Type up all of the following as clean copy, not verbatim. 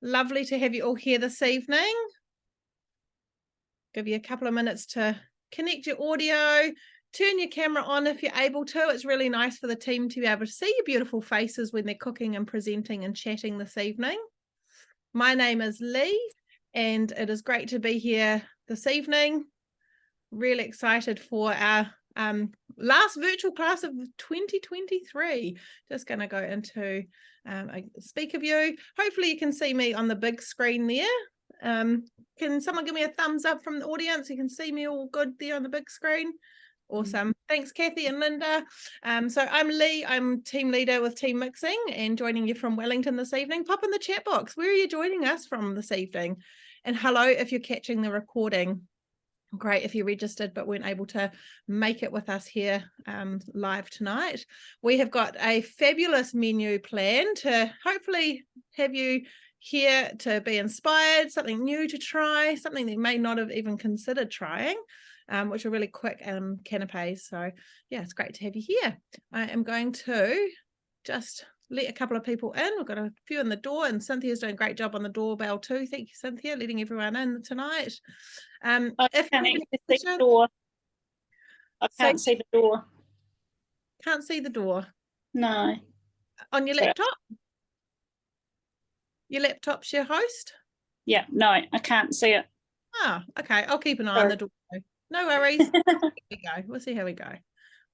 Lovely to have you all here this evening. Give you a couple of minutes to connect your audio, turn your camera on if you're able to. It's really nice for the team to be able to see your beautiful faces when they're cooking and presenting and chatting this evening. My name is Lee, and it is great to be here this evening. Really excited for our last virtual class of 2023. Just going to go into a speaker view. Hopefully you can see me on the big screen there. Can someone give me a thumbs up from the audience? You can see me all good there on the big screen. Awesome. Thanks, Kathy and Linda. So I'm Lee. I'm team leader with Team MixZING and joining you from Wellington this evening. Pop in the chat box. Where are you joining us from this evening? And hello if you're catching the recording. Great if you registered but weren't able to make it with us here live tonight. We have got a fabulous menu planned to hopefully have you here to be inspired, something new to try, something that you may not have even considered trying, which are really quick canapés. So yeah, it's great to have you here. I am going to just let a couple of people in. We've got a few in the door, and Cynthia's doing a great job on the doorbell too. Thank you, Cynthia, letting everyone in tonight. I can't see the door. I can't see the door. Can't see the door? No. On your laptop? Your laptop's your host? Yeah, no, I can't see it. Ah, okay. I'll keep an eye on the door. No worries. Here we go. We'll see how we go.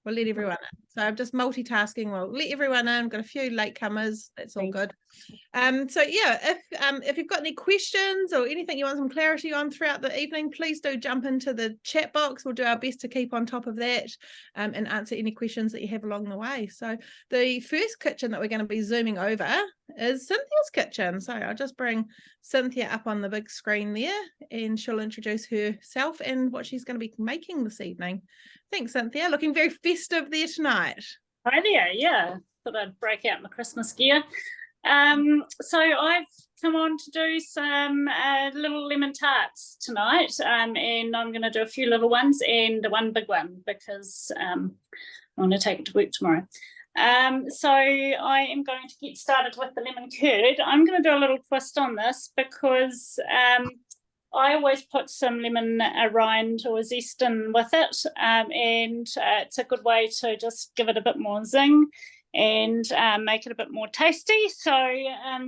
We'll let everyone in. So I'm just multitasking. We'll let everyone in. We've got a few latecomers. That's all good. So yeah, if you've got any questions or anything you want some clarity on throughout the evening, please do jump into the chat box. We'll do our best to keep on top of that and answer any questions that you have along the way. So the first kitchen that we're going to be zooming over is Cynthia's kitchen. So I'll just bring Cynthia up on the big screen there, and she'll introduce herself and what she's going to be making this evening. Thanks, Cynthia. Looking very festive there tonight. Hi there, yeah. Thought I'd break out my Christmas gear. So I've come on to do some little lemon tarts tonight, and I'm going to do a few little ones and one big one because I'm going to take it to work tomorrow. So I am going to get started with the lemon curd. I'm going to do a little twist on this because I always put some lemon rind or zest in with it, and it's a good way to just give it a bit more zing and make it a bit more tasty. So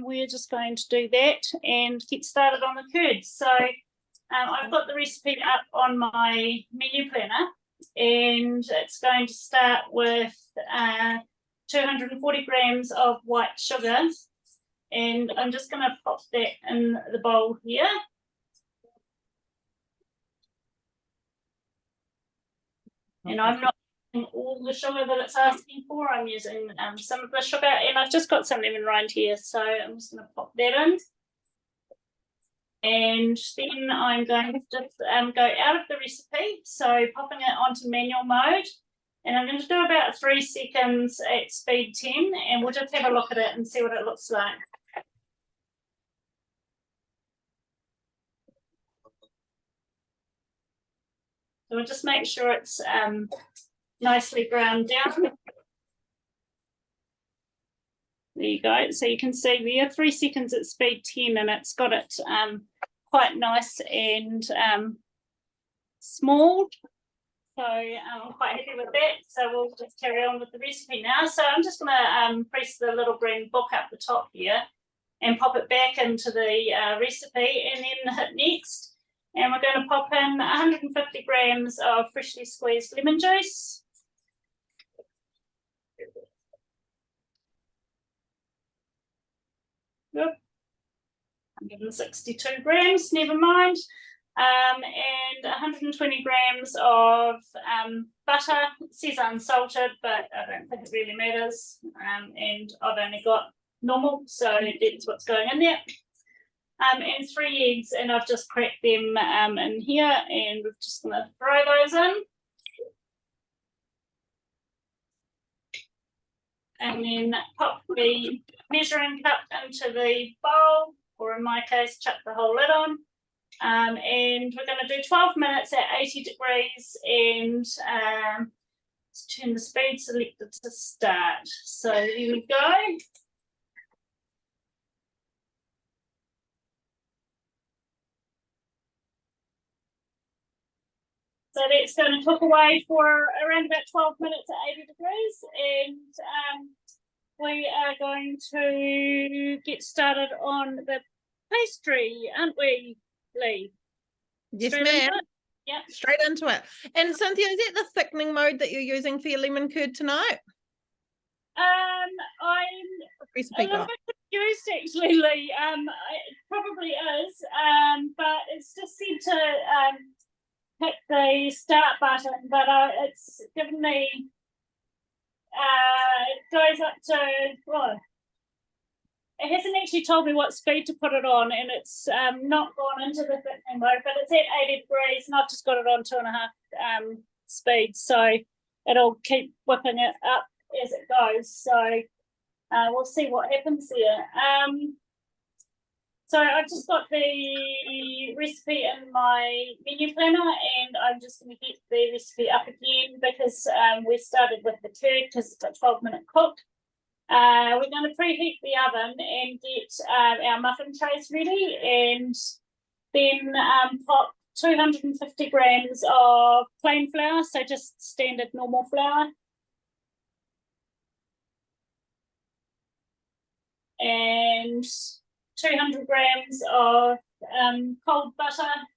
we're just going to do that and get started on the curd. So I've got the recipe up on my menu planner, and it's going to start with 240 grams of white sugar, and I'm just going to pop that in the bowl here. And I'm not using all the sugar that it's asking for. I'm using some of the sugar, and I've just got some lemon rind here, so I'm just going to pop that in. And then I'm going to just go out of the recipe, so popping it onto manual mode, and I'm going to do about 3 seconds at speed 10, and we'll just have a look at it and see what it looks like. So we'll just make sure it's nicely ground down. There you go. So you can see we have 3 seconds at speed 10, and it's got it quite nice and small. So I'm quite happy with that. So we'll just carry on with the recipe now. So I'm just going to press the little green book up the top here and pop it back into the recipe, and then hit next. And we're going to pop in 150 grams of freshly squeezed lemon juice. Good. 162 grams, never mind. And 120 grams of butter. It says unsalted, but I don't think it really matters. And I've only got normal, so that's what's going in there. And 3 eggs, and I've just cracked them in here, and we're just going to throw those in. And then pop the measuring cup into the bowl, or in my case, chuck the whole lid on. And we're going to do 12 minutes at 80 degrees, and let's turn the speed selected to start. So here we go. So that's going to cook away for around about 12 minutes at 80 degrees, and we are going to get started on the pastry, aren't we, Lee? Yes, Straight ma'am. into it? Yeah. Straight into it. And Cynthia, is that the thickening mode that you're using for your lemon curd tonight? I'm Recipe a little bit confused actually, Lee. It probably is, but it's just said to hit the start button, but it's given me it goes up to, well, it hasn't actually told me what speed to put it on, and it's not gone into the thickening mode, but it's at 80 degrees, and I've just got it on 2.5 speed, so it'll keep whipping it up as it goes. So we'll see what happens there. So I've just got the recipe in my menu planner, and I'm just going to get the recipe up again because we started with the curd because it's a 12-minute cook. We're going to preheat the oven and get our muffin trays ready, and then pop 250 grams of plain flour, so just standard normal flour, and 200 grams of cold butter,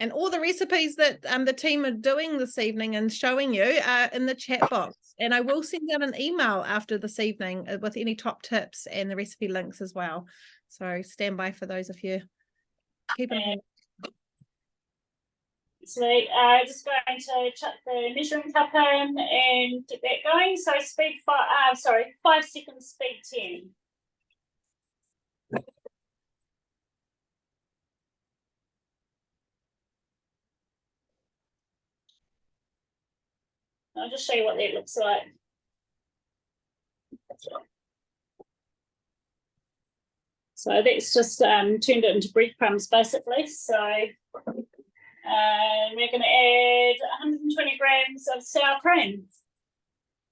And all the recipes that the team are doing this evening and showing you are in the chat box. And I will send out an email after this evening with any top tips and the recipe links as well. So stand by for those if you keep an eye. So just going to chuck the measuring cup in and get that going. So speed 5 seconds, speed 10. I'll just show you what that looks like. So that's just turned it into breadcrumbs basically. So we're going to add 120 grams of sour cream.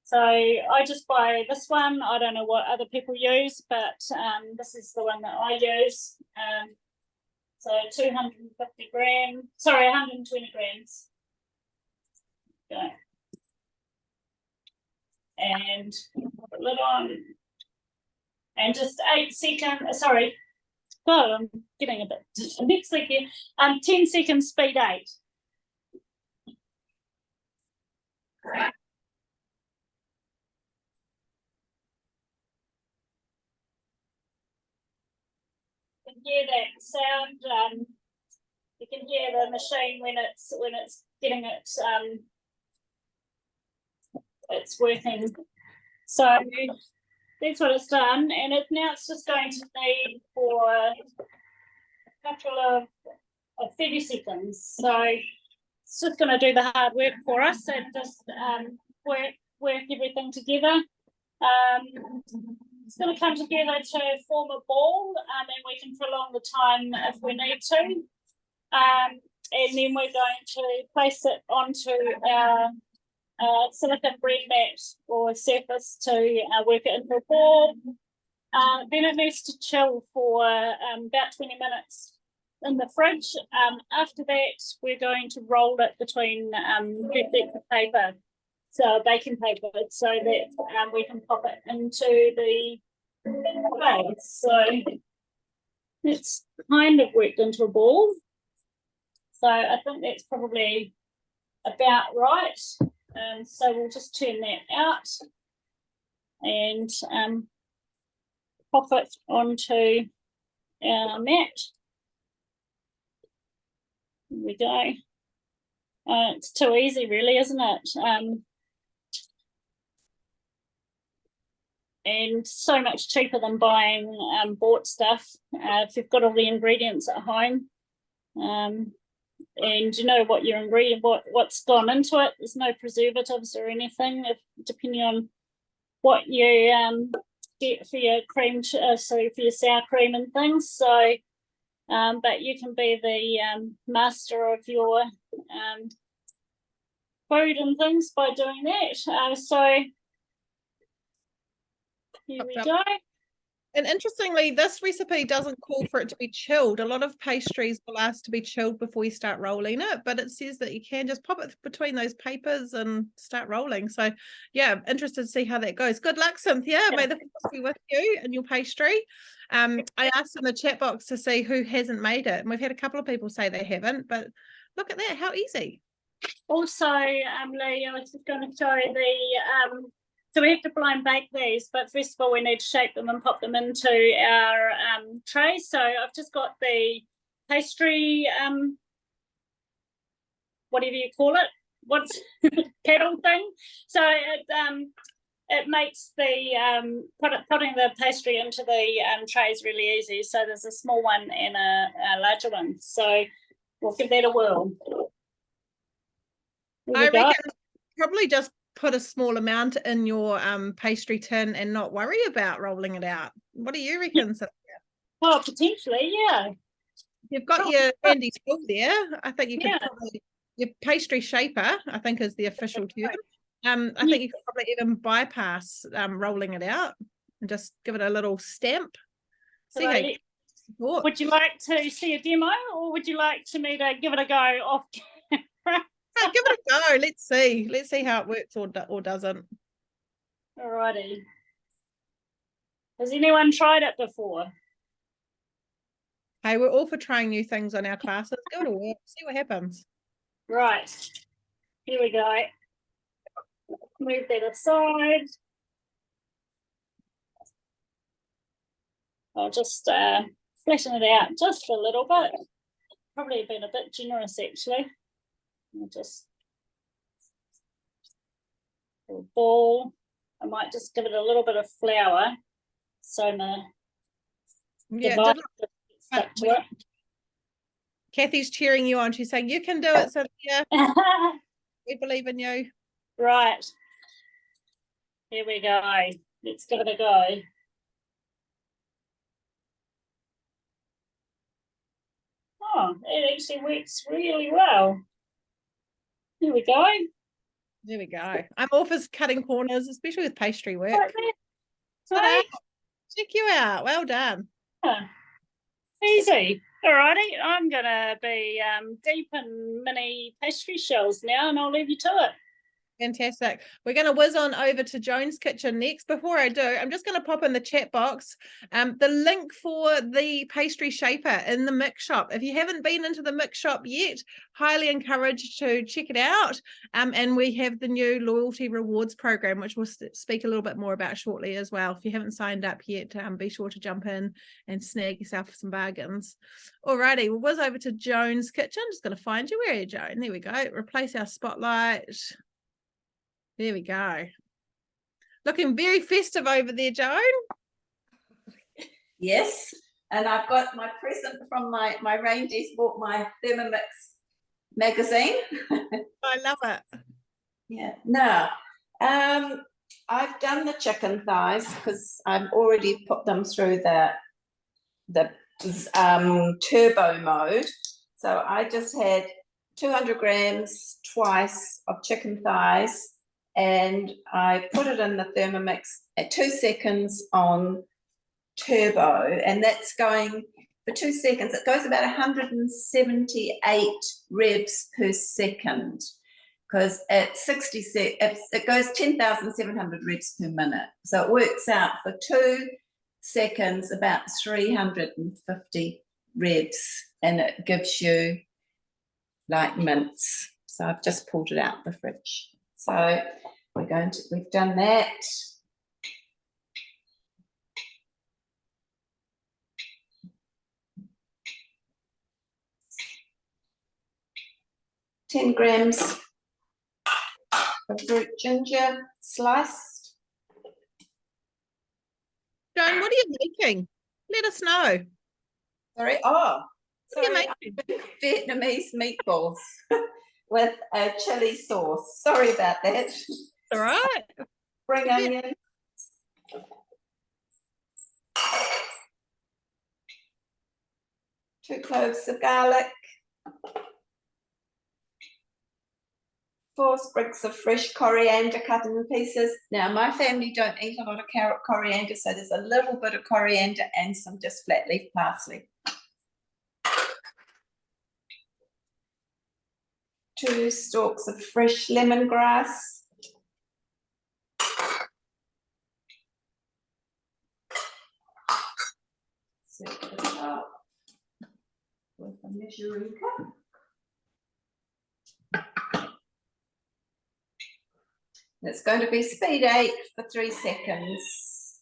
So I just buy this one. I don't know what other people use, but this is the one that I use. So 250 grams, sorry, 120 grams. Okay. And put a lid on. And just 8 seconds, sorry. God, I'm getting a bit dyslexic here. 10 seconds, speed 8. You can hear that sound. You can hear the machine when it's getting it. It's working. So that's what it's done, and now it's just going to need for a couple of 30 seconds. So it's just going to do the hard work for us and just work everything together. It's going to come together to form a ball, and we can prolong the time if we need to. And then we're going to place it onto our silicone bread mat or surface to work it into a ball. Then it needs to chill for about 20 minutes in the fridge. After that, we're going to roll it between two sheets of paper, so baking paper, so that we can pop it into the tray. So it's kind of worked into a ball. So I think that's probably about right. So we'll just turn that out and pop it onto our mat. Here we go. It's too easy, really, isn't it? And so much cheaper than buying bought stuff if you've got all the ingredients at home. And you know what your ingredient, what's gone into it. There's no preservatives or anything, depending on what you get for your cream, for your sour cream and things. So, but you can be the master of your food and things by doing that. So here we go. And interestingly, this recipe doesn't call for it to be chilled. A lot of pastries will ask to be chilled before you start rolling it, but it says that you can just pop it between those papers and start rolling. So yeah, interested to see how that goes. Good luck, Cynthia. Yeah. May the force be with you and your pastry. I asked in the chat box to see who hasn't made it, and we've had a couple of people say they haven't, but look at that, how easy. Also, Lee, I was just going to show you the so we have to blind bake these, but first of all, we need to shape them and pop them into our tray. So I've just got the pastry, whatever you call it, what's kettle thing. So it makes the putting the pastry into the trays really easy. So there's a small one and a larger one. So we'll give that a whirl. I reckon probably just put a small amount in your pastry tin and not worry about rolling it out. What do you reckon, Cynthia? Oh, potentially, yeah. You've got your handy tool there. I think you could Yeah. probably, your pastry shaper, I think is the official term. I think you could probably even bypass rolling it out and just give it a little stamp. See how you support. Would you like to see a demo, or would you like me to give it a go off camera? Give it a go. Let's see. Let's see how it works or doesn't. Alrighty. Has anyone tried it before? Hey, we're all for trying new things on our classes. Give it a work. See what happens. Right. Here we go. Move that aside. I'll just flatten it out just a little bit. Probably been a bit generous, actually. I'll just a ball. I might just give it a little bit of flour so my device stuck to it. Kathy's cheering you on. She's saying, you can do it, Cynthia. We believe in you. Right. Here we go. Let's give it a go. Oh, it actually works really well. Here we go. There we go. I'm all for cutting corners, especially with pastry work. Right. Check you out. Well done. Yeah. Easy. Alrighty, I'm gonna be deep in mini pastry shells now, and I'll leave you to it. Fantastic. We're going to whiz on over to Joan's kitchen next. Before I do, I'm just going to pop in the chat box the link for the pastry shaper in the Mix shop. If you haven't been into the Mix shop yet, highly encouraged to check it out. And we have the new loyalty rewards program, which we'll speak a little bit more about shortly as well. If you haven't signed up yet, be sure to jump in and snag yourself some bargains. Alrighty, we'll whiz over to Joan's kitchen. Just going to find you. Where are you, Joan? There we go. Replace our spotlight. There we go. Looking very festive over there, Joan. Yes, and I've got my present from my reindeers bought my Thermomix magazine. I love it. Yeah. Now, I've done the chicken thighs because I've already put them through the turbo mode. So I just had 200 grams twice of chicken thighs, and I put it in the Thermomix at 2 seconds on turbo, and that's going for 2 seconds. It goes about 178 revs per second, because at 60 it goes 10,700 revs per minute. So it works out for 2 seconds about 350 revs, and it gives you like mince. So I've just pulled it out the fridge. So we've done that. $10 grams of root ginger sliced. Joan, what are you making? Let us know. Sorry, sorry, Vietnamese meatballs with a chili sauce. Sorry about that. All right. Spring onion. Two cloves of garlic. 4 sprigs of fresh coriander cut in pieces. Now, my family don't eat a lot of coriander, so there's a little bit of coriander and some just flat leaf parsley. 2 stalks of fresh lemongrass. Set this up with a measuring cup. It's going to be speed 8 for 3 seconds.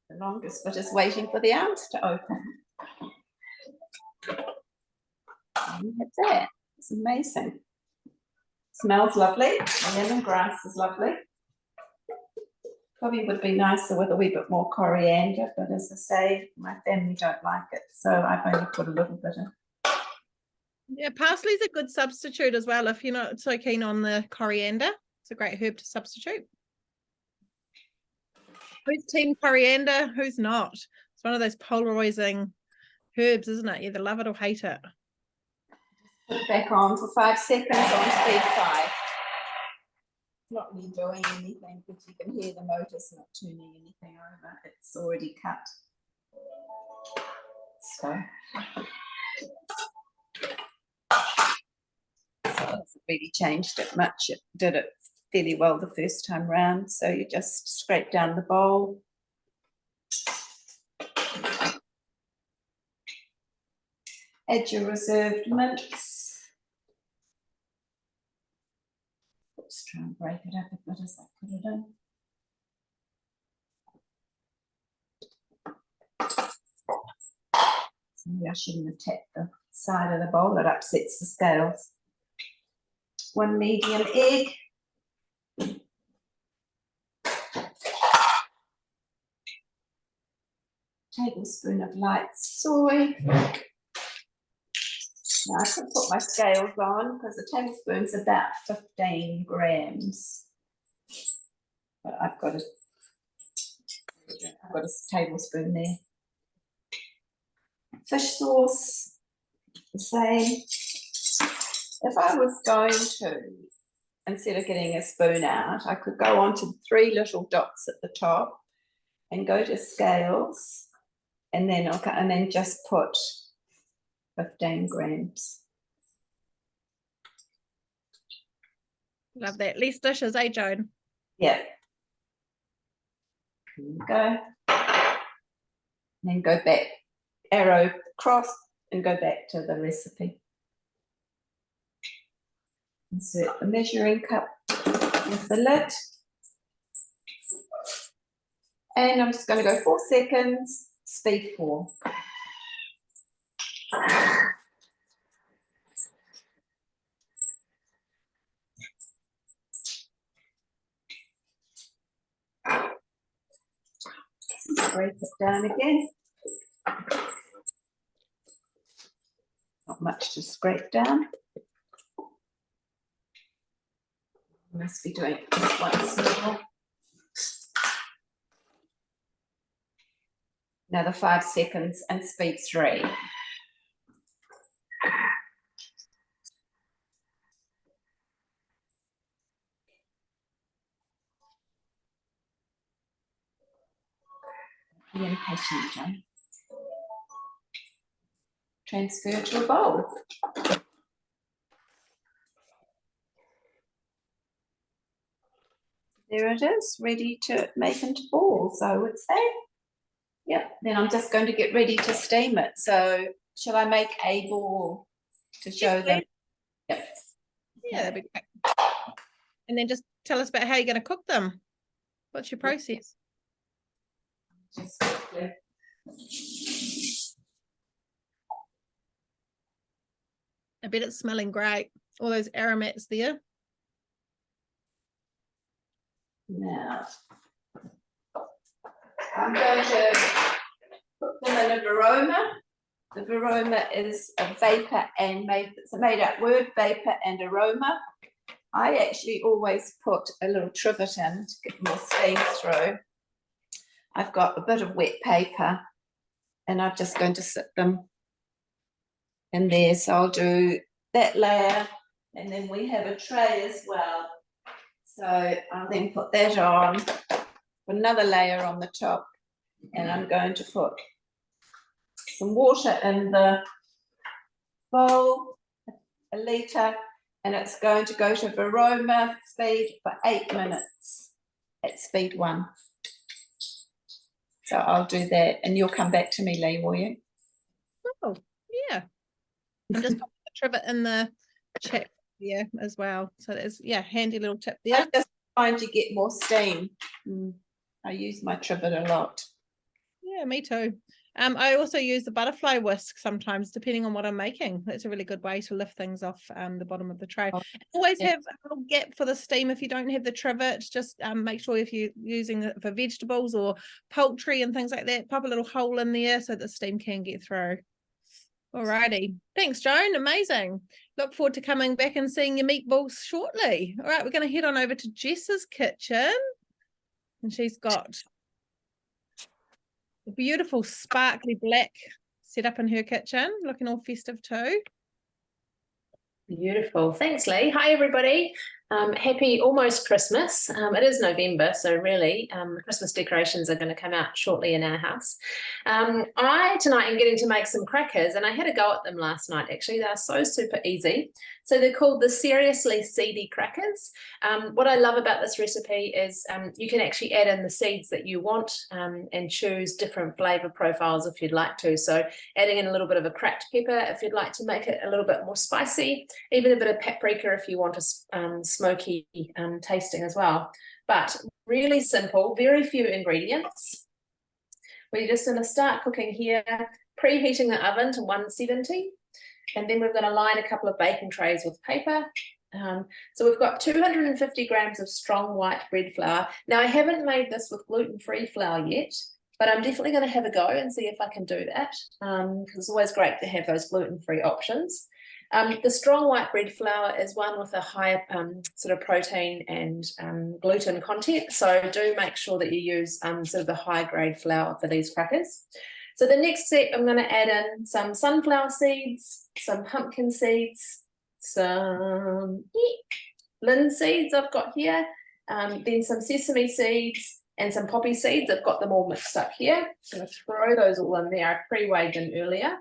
The longest bit is waiting for the arms to open. And that's it. It's amazing. Smells lovely. The lemongrass is lovely. Probably would be nicer with a wee bit more coriander, but as I say, my family don't like it, so I've only put a little bit in. Yeah, parsley's a good substitute as well if you're not so keen on the coriander. It's a great herb to substitute. Who's team coriander? Who's not? It's one of those polarizing herbs, isn't it? You either love it or hate it. Put it back on for 5 seconds on speed 5. Not really doing anything, but you can hear the motor's not turning anything over. It's already cut. So it hasn't really changed it much. It did it fairly well the first time round. So you just scrape down the bowl. Add your reserved mince. Let's try and break it up a bit as I put it in. So maybe I shouldn't have tapped the side of the bowl, it upsets the scales. 1 medium egg. Tablespoon of light soy. Now I could put my scales on because the tablespoon's about 15 grams. But I've got a tablespoon there. Fish sauce, the same. If I was going to, instead of getting a spoon out, I could go on to 3 little dots at the top and go to scales, and then just put 15 grams. Love that. Less dishes, eh, Joan? Yeah. There you go. And then go back, arrow across, and go back to the recipe. Insert the measuring cup with the lid. And I'm just going to go 4 seconds, speed 4. Break it down again. Not much to scrape down. Must be doing this once more. Another 5 seconds and speed 3. Be impatient, John. Transfer to a bowl. There it is, ready to make into balls, I would say. Yep, then I'm just going to get ready to steam it. So shall I make a ball to show them? Yep. Yeah, that'd be great. And then just tell us about how you're going to cook them. What's your process? Just quickly. I bet it's smelling great. All those aromats there. Now, I'm going to put them in a varoma. The varoma is a vapor and it's a made up word, vapor and aroma. I actually always put a little trivet in to get more steam through. I've got a bit of wet paper and I'm just going to sit them in there. So I'll do that layer, and then we have a tray as well. So I'll then put that on, another layer on the top, and I'm going to put some water in the bowl, a litre, and it's going to go to Varoma speed for 8 minutes at speed 1. So I'll do that, and you'll come back to me, Lee, will you? Oh, yeah. I'm just popping the trivet in the chat there as well. So there's, yeah, handy little tip there. I'm just trying to get more steam. I use my trivet a lot. Yeah, me too. I also use the butterfly whisk sometimes, depending on what I'm making. That's a really good way to lift things off the bottom of the tray. Oh, Always yeah. have a little gap for the steam if you don't have the trivet. Just make sure if you're using it for vegetables or poultry and things like that, pop a little hole in there so the steam can get through. Alrighty. Thanks, Joan. Amazing. Look forward to coming back and seeing your meatballs shortly. All right, we're going to head on over to Jess's kitchen. And she's got a beautiful sparkly black set up in her kitchen, looking all festive too. Beautiful. Thanks, Lee. Hi, everybody. Happy almost Christmas. It is November, so really the Christmas decorations are going to come out shortly in our house. I tonight am getting to make some crackers, and I had a go at them last night, actually. They're so super easy. So they're called the Seriously Seedy Crackers. What I love about this recipe is you can actually add in the seeds that you want and choose different flavour profiles if you'd like to. So adding in a little bit of a cracked pepper if you'd like to make it a little bit more spicy, even a bit of paprika if you want a smoky tasting as well. But really simple, very few ingredients. We're just going to start cooking here, preheating the oven to 170, and then we're going to line a couple of baking trays with paper. So we've got 250 grams of strong white bread flour. Now I haven't made this with gluten-free flour yet, but I'm definitely going to have a go and see if I can do that, because it's always great to have those gluten-free options. The strong white bread flour is one with a higher sort of protein and gluten content, so do make sure that you use sort of the high grade flour for these crackers. So the next step, I'm going to add in some sunflower seeds, some pumpkin seeds, some linseeds I've got here, then some sesame seeds and some poppy seeds. I've got them all mixed up here. I'm going to throw those all in there. I pre-weighed them earlier.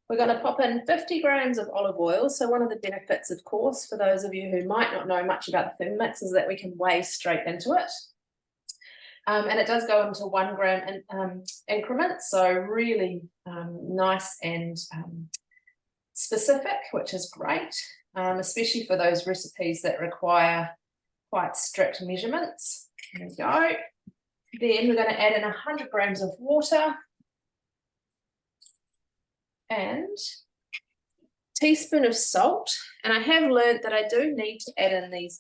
We're going to pop in 50 grams of olive oil. So one of the benefits, of course, for those of you who might not know much about the Thermomix is that we can weigh straight into it. And it does go into 1 gram increments, so really nice and specific, which is great, especially for those recipes that require quite strict measurements. There we go. Then we're going to add in 100 grams of water and a teaspoon of salt. And I have learned that I do need to add in these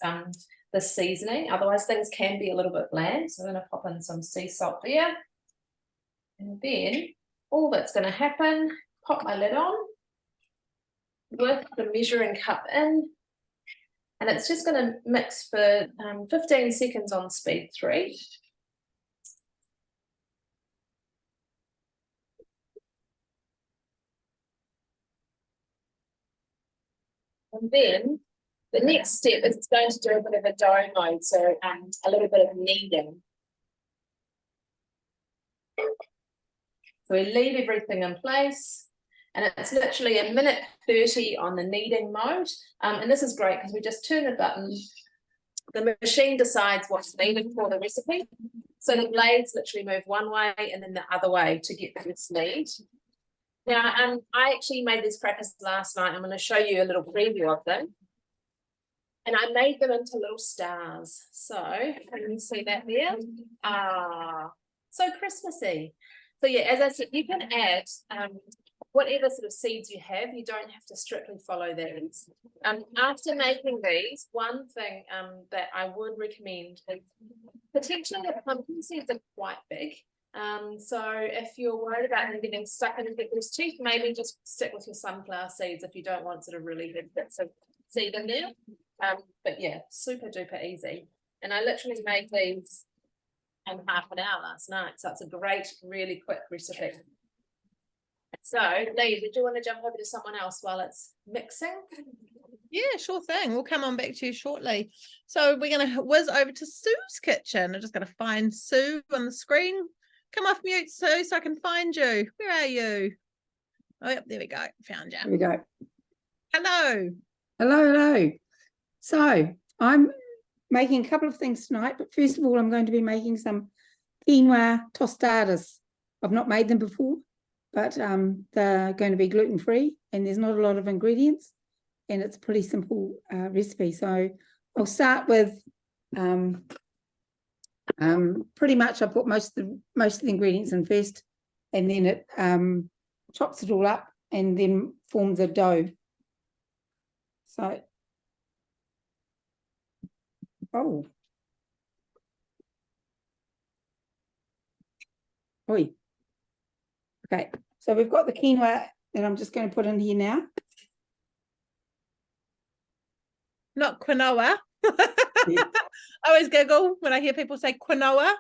the seasoning, otherwise things can be a little bit bland. So I'm going to pop in some sea salt there. And then all that's going to happen, pop my lid on with the measuring cup in, and it's just going to mix for 15 seconds on speed 3. And then the next step is it's going to do a bit of a dough mode, so a little bit of kneading. So we leave everything in place, and it's literally 1:30 on the kneading mode. And this is great because we just turn the button. The machine decides what's needed for the recipe. So the blades literally move one way and then the other way to get this knead. Now, I actually made these crackers last night. I'm going to show you a little preview of them. And I made them into little stars. So, can you see that there? So Christmassy. So yeah, as I said, you can add whatever sort of seeds you have. You don't have to strictly follow these. After making these, one thing that I would recommend is potentially the pumpkin seeds are quite big. So if you're worried about them getting stuck in people's teeth, maybe just stick with your sunflower seeds if you don't want sort of really big bits of seed in there. But yeah, super duper easy. And I literally made these in half an hour last night. So it's a great, really quick recipe. So, Lee, did you want to jump over to someone else while it's mixing? Yeah, sure thing. We'll come on back to you shortly. So we're going to whiz over to Sue's kitchen. I'm just going to find Sue on the screen. Come off mute, Sue, so I can find you. Where are you? Oh, yep, there we go. Found you. There we go. Hello. Hello, hello. So I'm making a couple of things tonight, but first of all, I'm going to be making some quinoa tostadas. I've not made them before, but they're going to be gluten-free and there's not a lot of ingredients and it's a pretty simple recipe. So I'll start with pretty much I put most of the ingredients in first and then it chops it all up and then forms a dough. So, oh. Oi. Okay, so we've got the quinoa that I'm just going to put in here now. Not quinoa. Yeah. I always giggle when I hear people say quinoa.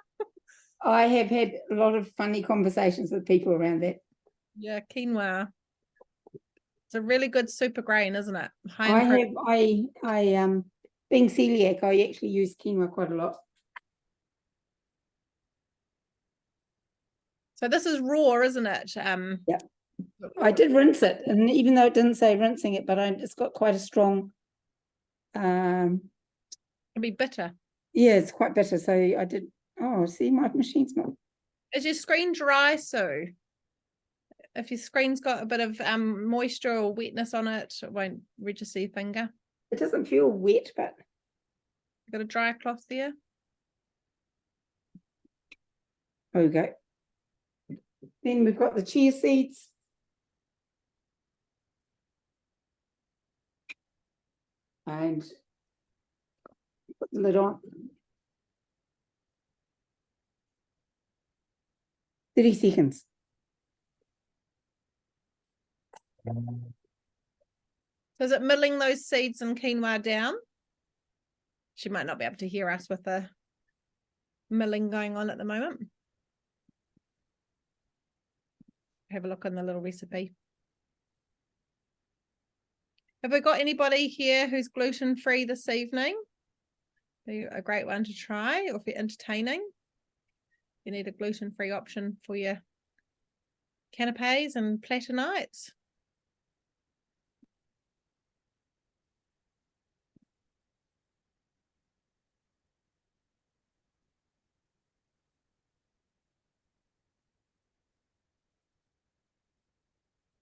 I have had a lot of funny conversations with people around that. Yeah, quinoa. It's a really good super grain, isn't it? I being celiac, I actually use quinoa quite a lot. So this is raw, isn't it? Yeah. I did rinse it, and even though it didn't say rinsing it, but it's got quite a strong It'll be bitter. yeah, it's quite bitter. So I did. Oh, see, my machine's not. Is your screen dry, Sue? If your screen's got a bit of moisture or wetness on it, it won't register your finger. It doesn't feel wet, but Got a dry cloth there? okay. Then we've got the chia seeds. And put the lid on. 30 seconds. So is it milling those seeds and quinoa down? She might not be able to hear us with the milling going on at the moment. Have a look on the little recipe. Have we got anybody here who's gluten-free this evening? A great one to try, or if you're entertaining. You need a gluten-free option for your canapés and platter nights.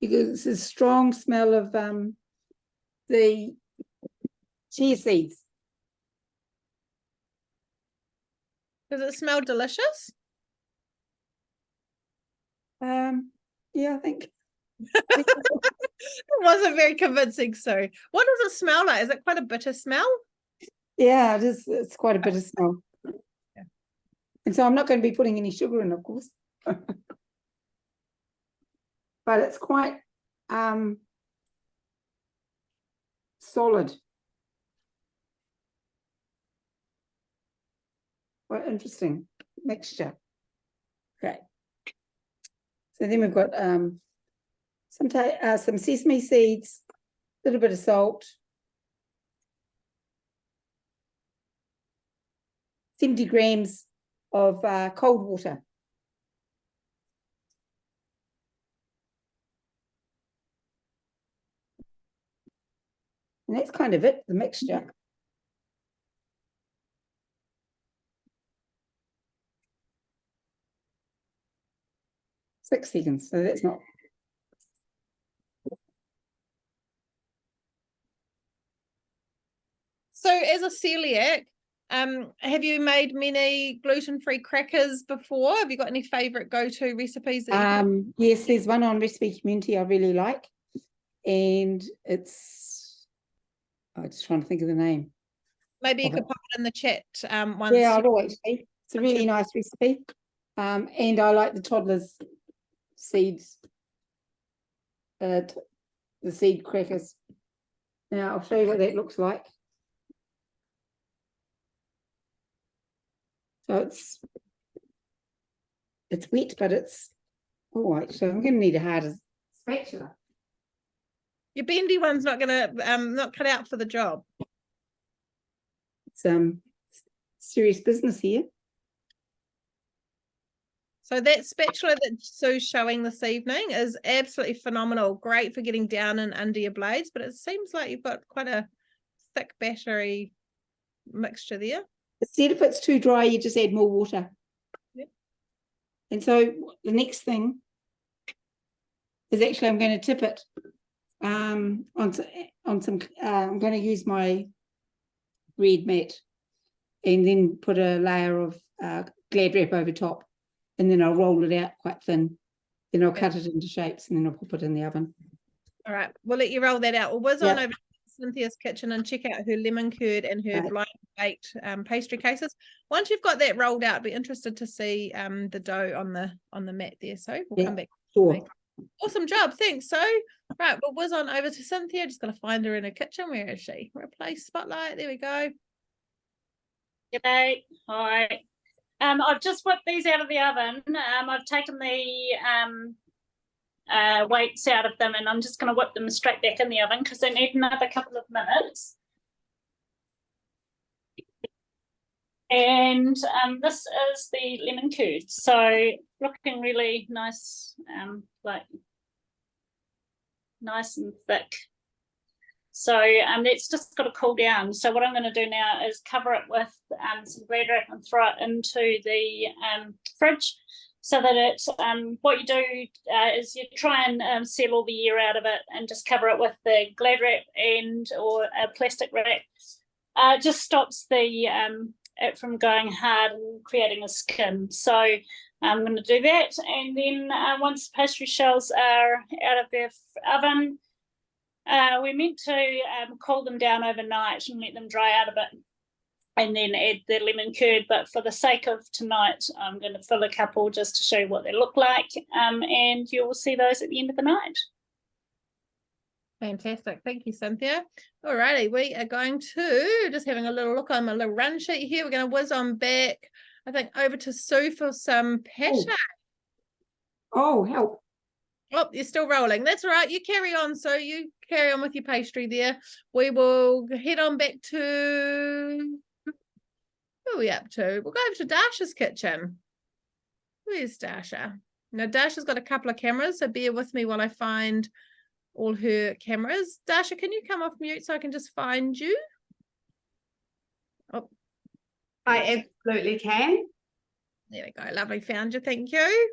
Because it's a strong smell of the chia seeds. Does it smell delicious? Yeah, I think. It wasn't very convincing, so what does it smell like? Is it quite a bitter smell? Yeah, it is. It's quite a bitter smell. Yeah. And so I'm not going to be putting any sugar in, of course. But it's quite solid. Quite interesting mixture. Okay. So then we've got some sesame seeds, a little bit of salt, 70 grams of cold water. And that's kind of it, the mixture. Six seconds, so that's not. So as a celiac, have you made many gluten-free crackers before? Have you got any favorite go-to recipes that Yes, there's one on Recipe Community I really like. And it's, I'm just trying to think of the name. maybe you of could it. pop it in the chat once? Yeah, I will actually. It's a really nice recipe. And I like the toddlers' seeds, the seed crackers. Now I'll show you what that looks like. So it's wet, but it's all right. So I'm going to need a harder spatula. Your bendy one's not gonna not cut out for the job. It's serious business here. So that spatula that Sue's showing this evening is absolutely phenomenal. Great for getting down and under your blades, but it seems like you've got quite a thick battery mixture there. Instead, if it's too dry, you just add more water. Yep. And so the next thing is actually I'm going to tip it on some. I'm going to use my red mat and then put a layer of glad wrap over top, and then I'll roll it out quite thin. Then I'll cut it into shapes, and then I'll pop it in the oven. All right, we'll let you roll that out. We'll whiz on Yep. over to Cynthia's kitchen and check out her lemon curd and her Right. blind baked pastry cases. Once you've got that rolled out, be interested to see the dough on the mat there. So we'll come back. Sure. Awesome job, thanks. So right, we'll whiz on over to Cynthia. Just gotta find her in her kitchen. Where is she? Replace spotlight. There we go. G'day. Hi. I've just whipped these out of the oven. I've taken the weights out of them, and I'm just going to whip them straight back in the oven because they need another couple of minutes. And this is the lemon curd, so looking really nice, like nice and thick. So it's just got to cool down. So what I'm going to do now is cover it with some glad wrap and throw it into the fridge, so that it's what you do is you try and seal all the air out of it and just cover it with the glad wrap or a plastic wrap. Just stops the it from going hard and creating a skin. So I'm going to do that, and then once the pastry shells are out of their oven, we're meant to cool them down overnight and let them dry out a bit, and then add the lemon curd. But for the sake of tonight, I'm going to fill a couple just to show you what they look like, and you will see those at the end of the night. Fantastic. Thank you, Cynthia. All righty, we are going to just having a little look on my little run sheet here. We're going to whiz on back, I think, over to Sue for some pate. Oh, help. Oh, you're still rolling. That's all right. You carry on. So you carry on with your pastry there. We will head on back to, who are we up to? We'll go over to Dasha's kitchen. Where's Dasha? Now, Dasha's got a couple of cameras, so bear with me while I find all her cameras. Dasha, can you come off mute so I can just find you? Oh, I absolutely can. there we go. Lovely. Found you. Thank you.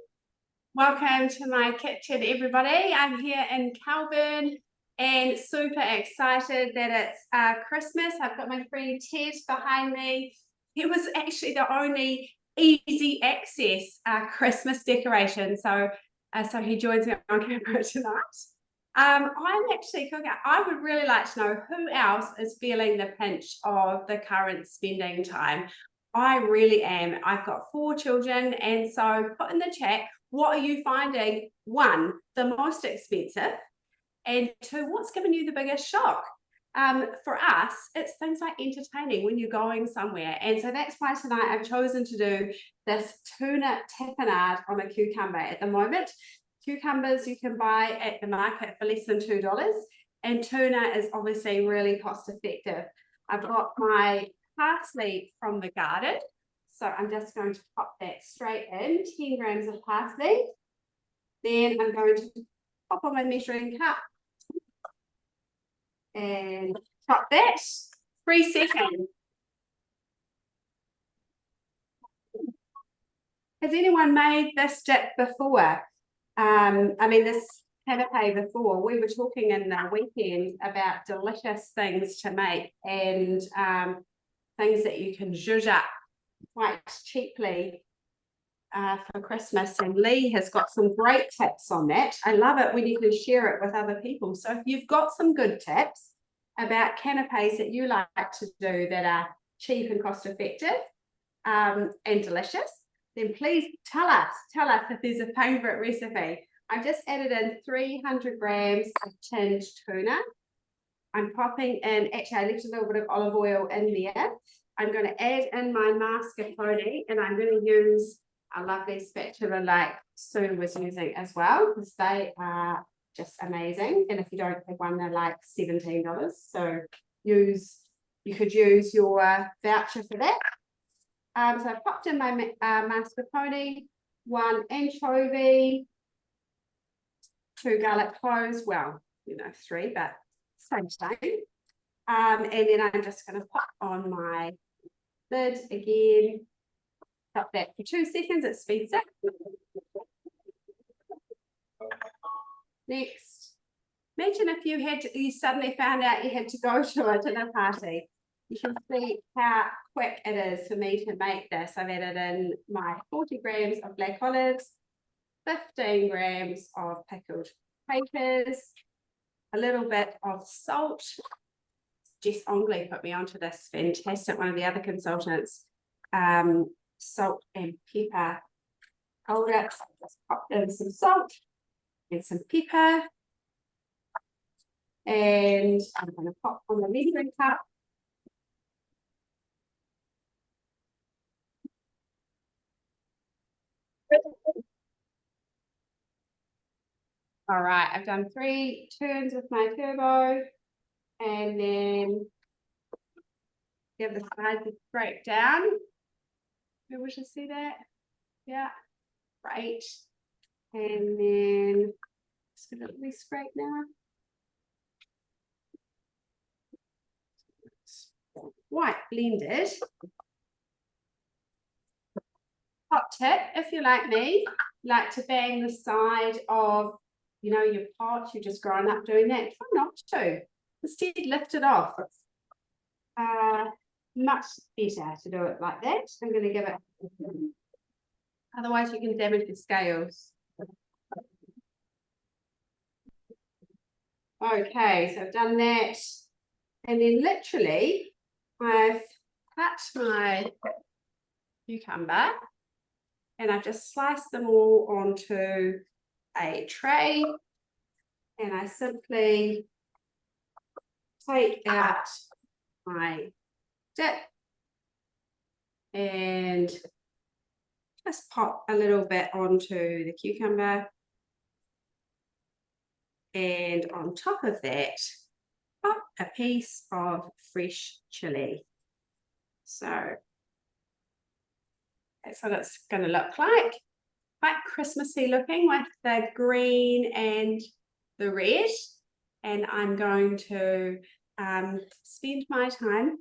Welcome to my kitchen, everybody. I'm here in Kelburn and super excited that it's Christmas. I've got my friend Ted behind me. It was actually the only easy access Christmas decoration. So he joins me on camera tonight. I'm actually cooking. I would really like to know who else is feeling the pinch of the current spending time. I really am. I've got 4 children, and so put in the chat, what are you finding? 1, the most expensive, and 2, what's given you the biggest shock? For us, it's things like entertaining when you're going somewhere, and so that's why tonight I've chosen to do this tuna tapenade on a cucumber. At the moment, cucumbers you can buy at the market for less than $2, and tuna is obviously really cost effective. I've got my parsley from the garden, so I'm just going to pop that straight in, 10 grams of parsley. Then I'm going to pop on my measuring cup and chop that, 3 seconds. Has anyone made this dip before? I mean, this canapé before. We were talking in the weekend about delicious things to make and things that you can zhuzh up quite cheaply for Christmas, and Lee has got some great tips on that. I love it when you can share it with other people. So if you've got some good tips about canapés that you like to do that are cheap and cost effective and delicious, then please tell us if there's a favorite recipe. I just added in 300 grams of tinned tuna. I'm popping in, actually I left a little bit of olive oil in there. I'm going to add in my mascarpone, and I'm going to use a lovely spatula like Sue was using as well, because they are just amazing. And if you don't have one, they're like $17. So you could use your voucher for that. So I popped in my mascarpone, 1 anchovy, 2 garlic cloves, well, 3, but same. And then I'm just going to pop on my lid again. Stop that for 2 seconds, it speeds up. Next, imagine if you suddenly found out you had to go to a dinner party. You can see how quick it is for me to make this. I've added in my 40 grams of black olives, 15 grams of pickled capers, a little bit of salt. Jess Ongley put me onto this, fantastic, one of the other consultants. Salt and pepper powder. So just pop in some salt and some pepper. And I'm going to pop on the measuring cup. All right, I've done 3 turns with my turbo, and then give the sides a scrape down. Maybe we should see that. Yeah, right. And then just gonna really scrape now. White blended. Hot tip, if you're like me, like to bang the side of your pot, you're just growing up doing that. Try not to. Instead, lift it off. It's much better to do it like that. I'm going to give it. Otherwise, you can damage the scales. Okay, so I've done that. And then literally, I've cut my cucumber and I've just sliced them all onto a tray, and I simply take out my dip and just pop a little bit onto the cucumber, and on top of that pop a piece of fresh chili. So that's what it's going to look like. Quite Christmassy looking with the green and the red, and I'm going to spend my time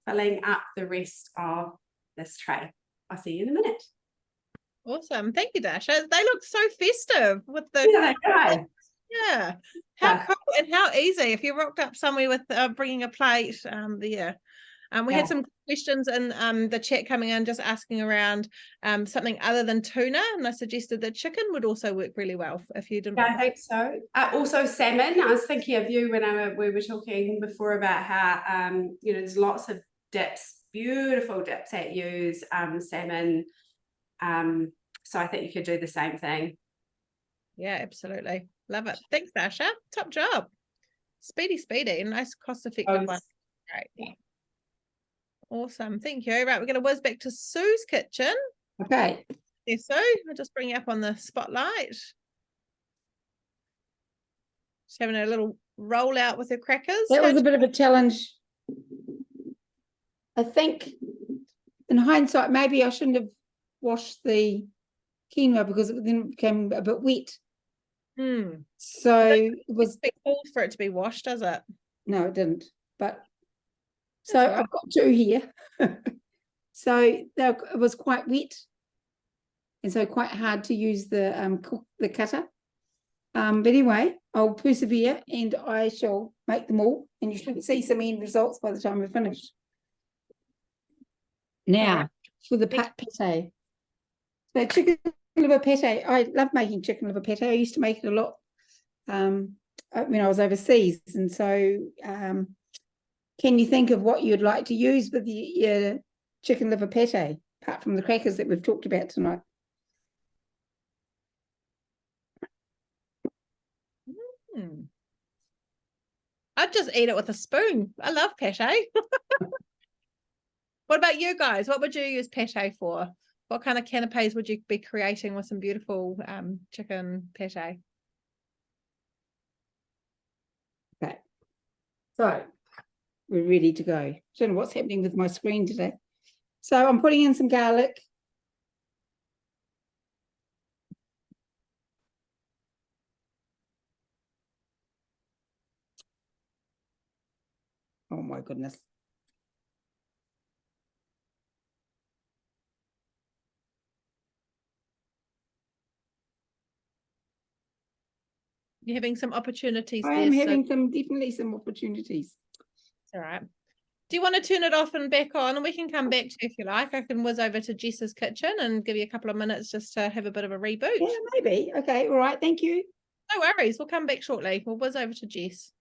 filling up the rest of this tray. I'll see you in a minute. Awesome, thank you, Dasha. They look so festive with the yeah. How cool and how easy. If you rocked up somewhere with bringing a plate there. We had some questions in the chat coming in, just asking around something other than tuna, and I suggested that chicken would also work really well if you didn't. Yeah, I think so. Also salmon. I was thinking of you when we were talking before about how there's lots of dips, beautiful dips that use salmon. So I think you could do the same thing. Yeah, absolutely. Love it. Thanks, Dasha. Top job. Speedy, nice cost-effective one. Great. Yeah. Awesome, thank you. Right, we're going to whiz back to Sue's kitchen. Okay. There, Sue. I'll just bring you up on the spotlight. Just having a little roll out with her crackers. That was a bit of a challenge. I think in hindsight, maybe I shouldn't have washed the quinoa because it then became a bit wet. So it was called for it to be washed, does it? No, it didn't. But so I've got 2 here. So it was quite wet, and so quite hard to use the cutter. But anyway, I'll persevere and I shall make them all, and you should see some end results by the time we're finished. Now for the pate. So chicken liver pate. I love making chicken liver pate. I used to make it a lot when I was overseas, and so can you think of what you'd like to use with your chicken liver pate, apart from the crackers that we've talked about tonight? I'd just eat it with a spoon. I love pate. What about you guys? What would you use pate for? What kind of canapes would you be creating with some beautiful chicken pate? So we're ready to go. Don't know what's happening with my screen today. So I'm putting in some garlic. Oh my goodness. You're having some opportunities I there. am so having definitely some opportunities. it's all right. Do you want to turn it off and back on? And we can come back to you if you like. I can whiz over to Jess's kitchen and give you a couple of minutes just to have a bit of a reboot. Yeah, maybe. Okay, all right, thank you. No worries. We'll come back shortly. We'll whiz over to Jess.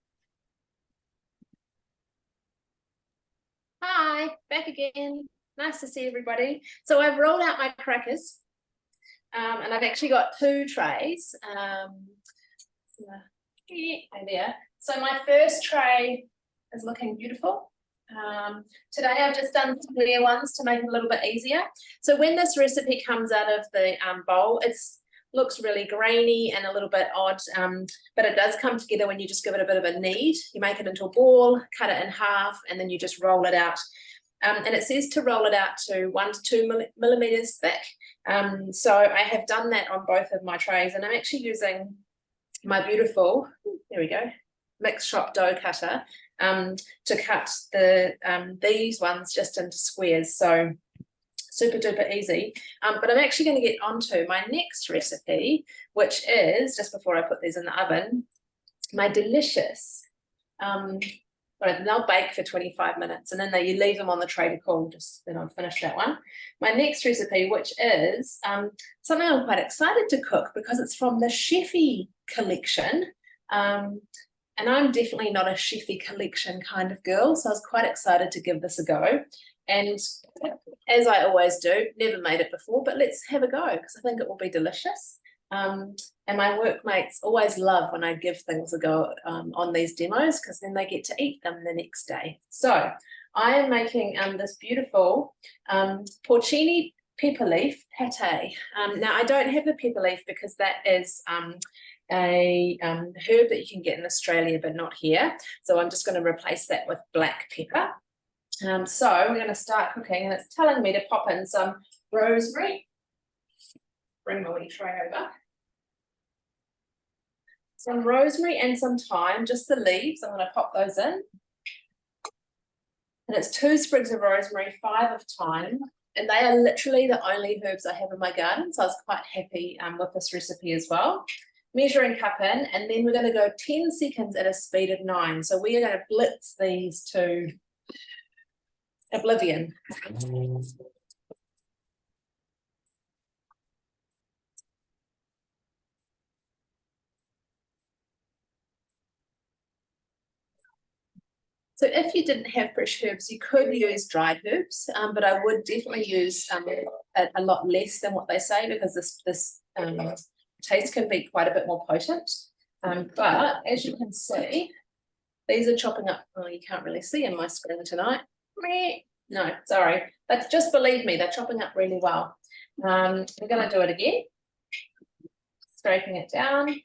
Hi, back again. Nice to see everybody. So I've rolled out my crackers, and I've actually got 2 trays. There. So my first tray is looking beautiful. Today I've just done some clear ones to make it a little bit easier. So when this recipe comes out of the bowl, it's looks really grainy and a little bit odd, but it does come together when you just give it a bit of a knead. You make it into a ball, cut it in half, and then you just roll it out. And it says to roll it out to 1 to 2 millimeters thick. So I have done that on both of my trays, and I'm actually using my beautiful, there we go, mixed shop dough cutter to cut these ones just into squares. So super duper easy. But I'm actually going to get onto my next recipe, which is, just before I put these in the oven, my delicious, well, they'll bake for 25 minutes and then you leave them on the tray to cool, just then I'll finish that one. My next recipe, which is something I'm quite excited to cook because it's from the Chefy collection. And I'm definitely not a Chefy collection kind of girl, so I was quite excited to give this a go. And as I always do, never made it before, but let's have a go because I think it will be delicious. And my workmates always love when I give things a go on these demos because then they get to eat them the next day. So I am making this beautiful porcini pepper leaf pate. Now I don't have the pepper leaf because that is a herb that you can get in Australia but not here. So I'm just going to replace that with black pepper. So we're going to start cooking and it's telling me to pop in some rosemary. Bring my wee tray over. Some rosemary and some thyme, just the leaves. I'm going to pop those in. And it's 2 sprigs of rosemary, 5 of thyme. And they are literally the only herbs I have in my garden. So I was quite happy with this recipe as well. Measuring cup in, and then we're going to go 10 seconds at a speed of 9. So we are going to blitz these to oblivion. So if you didn't have fresh herbs, you could use dried herbs, but I would definitely use a lot less than what they say because this taste can be quite a bit more potent. But as you can see, these are chopping up. Oh, you can't really see in my screen tonight. No, sorry. But just believe me, they're chopping up really well. We're going to do it again. Scraping it down.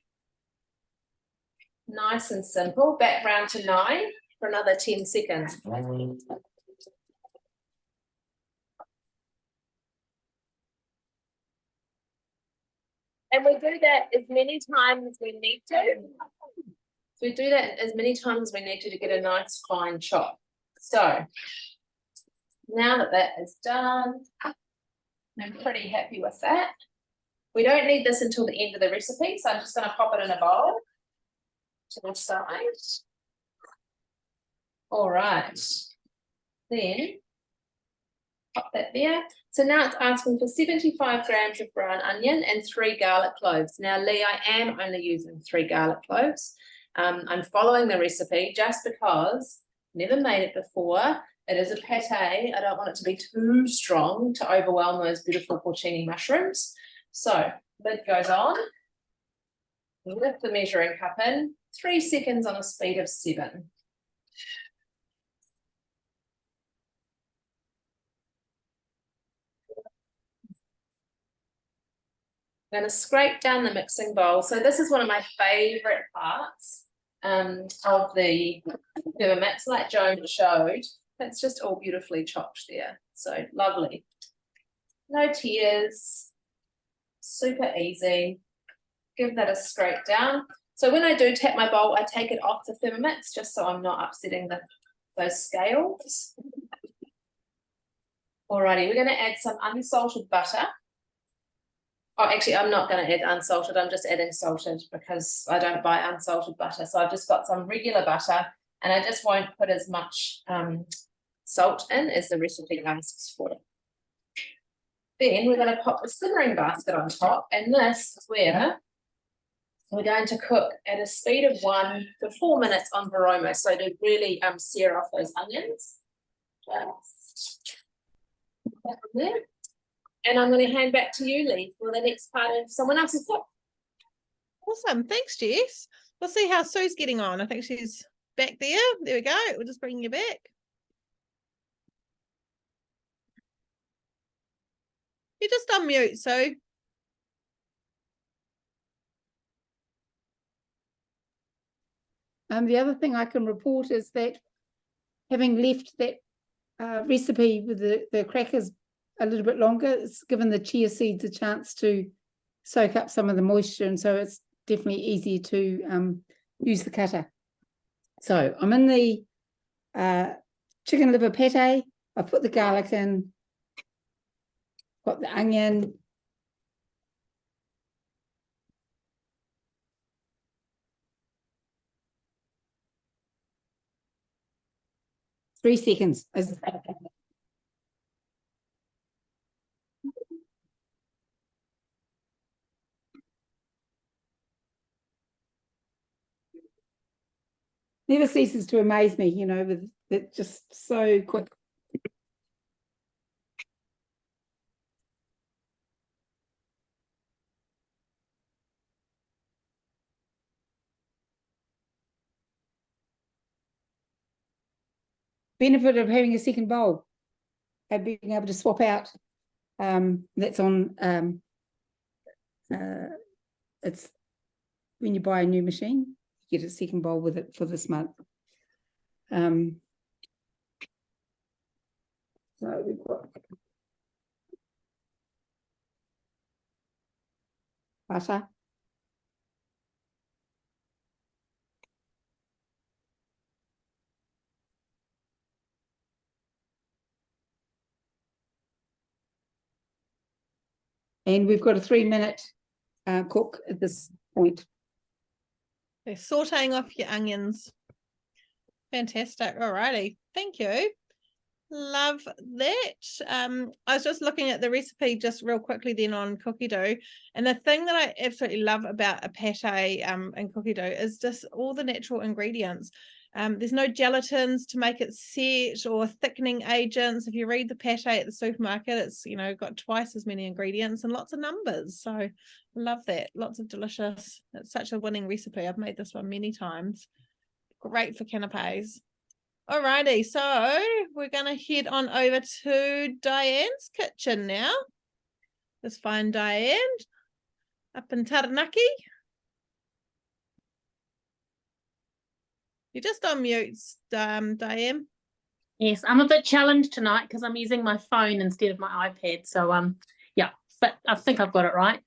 Nice and simple. Back round to 9 for another 10 seconds. And we do that as many times as we need to. So we do that as many times as we need to get a nice fine chop. So now that that is done, I'm pretty happy with that. We don't need this until the end of the recipe, so I'm just going to pop it in a bowl to the side. All right. Then pop that there. So now it's asking for 75 grams of brown onion and 3 garlic cloves. Now, Lee, I am only using 3 garlic cloves. I'm following the recipe just because never made it before. It is a pate. I don't want it to be too strong to overwhelm those beautiful porcini mushrooms. So lid goes on. Lift the measuring cup in. 3 seconds on a speed of 7. I'm going to scrape down the mixing bowl. So this is one of my favorite parts of the Thermomix, like Joan showed. That's just all beautifully chopped there. So lovely. No tears. Super easy. Give that a scrape down. So when I do tap my bowl, I take it off the Thermomix just so I'm not upsetting those scales. Alrighty, we're going to add some unsalted butter. Oh, actually, I'm not going to add unsalted. I'm just adding salted because I don't buy unsalted butter. So I've just got some regular butter, and I just won't put as much salt in as the recipe asks for. Then we're going to pop the simmering basket on top, and this is where we're going to cook at a speed of 1 for 4 minutes on Varoma. So to really sear off those onions. Just that one there. And I'm going to hand back to you, Lee, for the next part of someone else's cook. Awesome. Thanks, Jess. We'll see how Sue's getting on. I think she's back there. There we go. We'll just bring you back. You just unmute, Sue. The other thing I can report is that having left that recipe with the crackers a little bit longer, it's given the chia seeds a chance to soak up some of the moisture, and so it's definitely easier to use the cutter. So I'm in the chicken liver pate. I put the garlic in, got the onion, Three seconds. Never ceases to amaze me, you know, with it just so quick. Benefit of having a second bowl and being able to swap out. That's on it's when you buy a new machine, you get a second bowl with it for this month. So we've got butter. And we've got a 3-minute cook at this point. They're sauteing off your onions. Fantastic. All righty. Thank you. Love that. I was just looking at the recipe just real quickly then on cookie dough. And the thing that I absolutely love about a pate and cookie dough is just all the natural ingredients. There's no gelatins to make it set or thickening agents. If you read the pate at the supermarket, it's, you know, got twice as many ingredients and lots of numbers. So I love that. Lots of delicious. It's such a winning recipe. I've made this one many times. Great for canapes. Alrighty, so we're going to head on over to Diane's kitchen now. Let's find Diane up in Taranaki. You're just on mute, Diane. Yes, I'm a bit challenged tonight because I'm using my phone instead of my iPad. So, yeah, but I think I've got it right.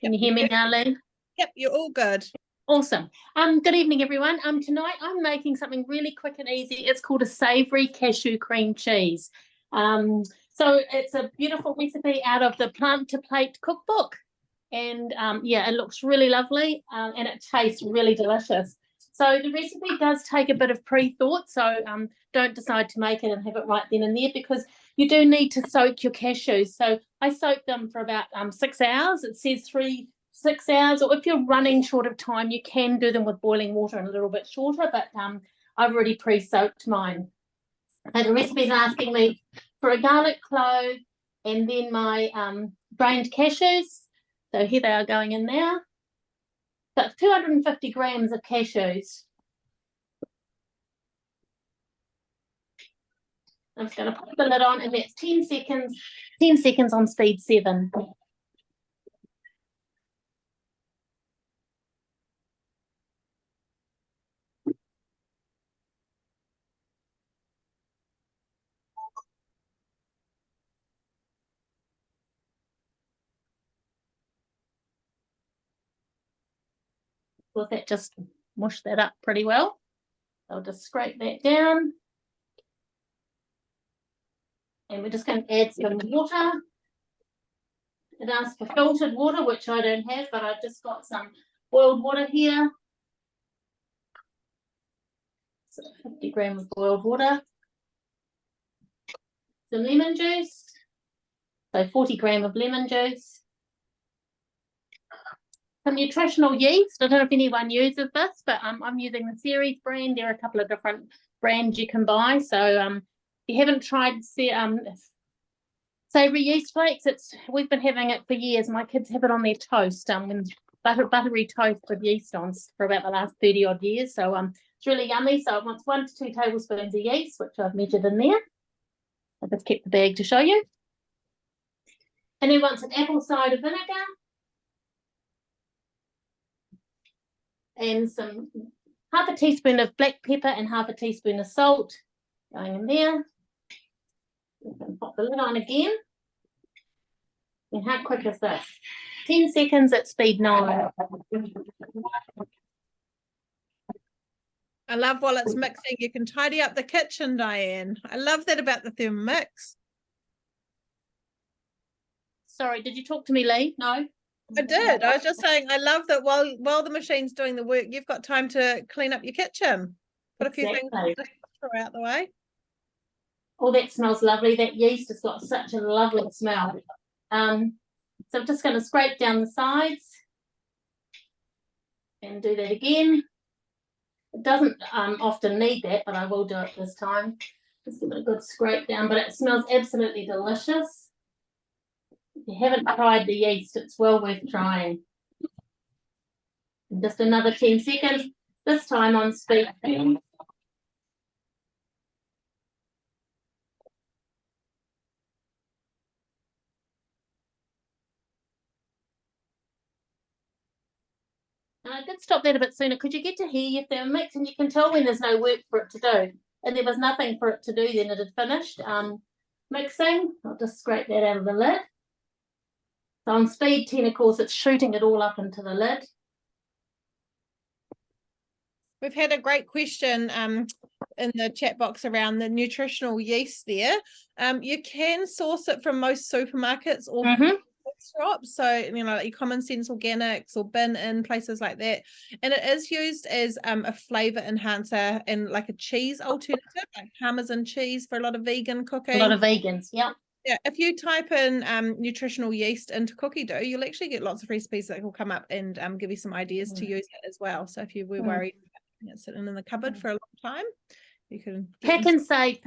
Can you hear me now, Lee? Yep, you're all good. Awesome. Good evening, everyone. Tonight I'm making something really quick and easy. It's called a savoury cashew cream cheese. So it's a beautiful recipe out of the Plant to Plate cookbook. And, yeah, it looks really lovely and it tastes really delicious. So the recipe does take a bit of pre-thought, so don't decide to make it and have it right then and there because you do need to soak your cashews. So I soak them for about 6 hours. It says 6 hours, or if you're running short of time, you can do them with boiling water and a little bit shorter, but I've already pre-soaked mine. And the recipe is asking me for a garlic clove and then my grained cashews. So here they are going in there. So it's 250 grams of cashews. I'm just going to put the lid on and that's 10 seconds on speed 7. course, that just mushed that up pretty well. I'll just scrape that down. And we're just going to add some water. It asks for filtered water, which I don't have, but I've just got some boiled water here. So 50 grams of boiled water. Some lemon juice. So 40 grams of lemon juice. Some nutritional yeast. I don't know if anyone uses this, but I'm using the Series brand. There are a couple of different brands you can buy. So if you haven't tried savoury yeast flakes, we've been having it for years. My kids have it on their toast, when buttery toast with yeast on for about the last 30 odd years. So it's really yummy. So it wants 1 to 2 tablespoons of yeast, which I've measured in there. I've just kept the bag to show you. And then wants an apple cider vinegar and half a teaspoon of black pepper and half a teaspoon of salt going in there. You can pop the lid on again. And how quick is this? 10 seconds at speed 9. I love while it's mixing, you can tidy up the kitchen, Diane. I love that about the Thermomix. Sorry, did you talk to me, Lee? No? I did. I was just saying, I love that while the machine's doing the work, you've got time to clean up your kitchen. Put a few things out the way. Oh, that smells lovely. That yeast has got such a lovely smell. So I'm just going to scrape down the sides and do that again. It doesn't often need that, but I will do it this time. Just give it a good scrape down, but it smells absolutely delicious. If you haven't tried the yeast, it's well worth trying. And just another 10 seconds, this time on speed. And I did stop that a bit sooner because you get to hear your Thermomix and you can tell when there's no work for it to do. And there was nothing for it to do, then it had finished mixing. I'll just scrape that out of the lid. So on speed 10, of course, it's shooting it all up into the lid. We've had a great question in the chat box around the nutritional yeast there. You can source it from most supermarkets or shops, so like your Common Sense Organics or Bin in places like that, and it is used as a flavor enhancer and like a cheese alternative, like Parmesan cheese for a lot of vegan cooking. A lot of vegans, yeah. Yeah, if you type in nutritional yeast into cookie dough, you'll actually get lots of recipes that will come up and give you some ideas to use it as well. So if you were worried about it sitting in the cupboard for a long time, you can pack and save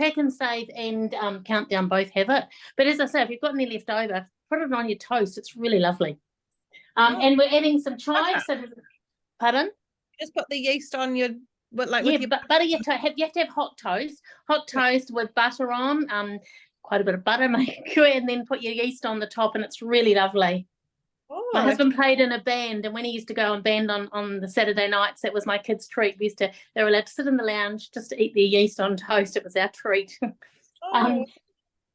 and Countdown both have it. But as I say, if you've got any left over, put it on your toast. It's really lovely. And we're adding some chives. So, pardon? Just put the yeast on your, butter. You have to have hot toast with butter on. Quite a bit of butter, make sure, and then put your yeast on the top, and it's really lovely. My husband played in a band, and when he used to go and band on the Saturday nights, that was my kids' treat. They were allowed to sit in the lounge just to eat their yeast on toast. It was our treat.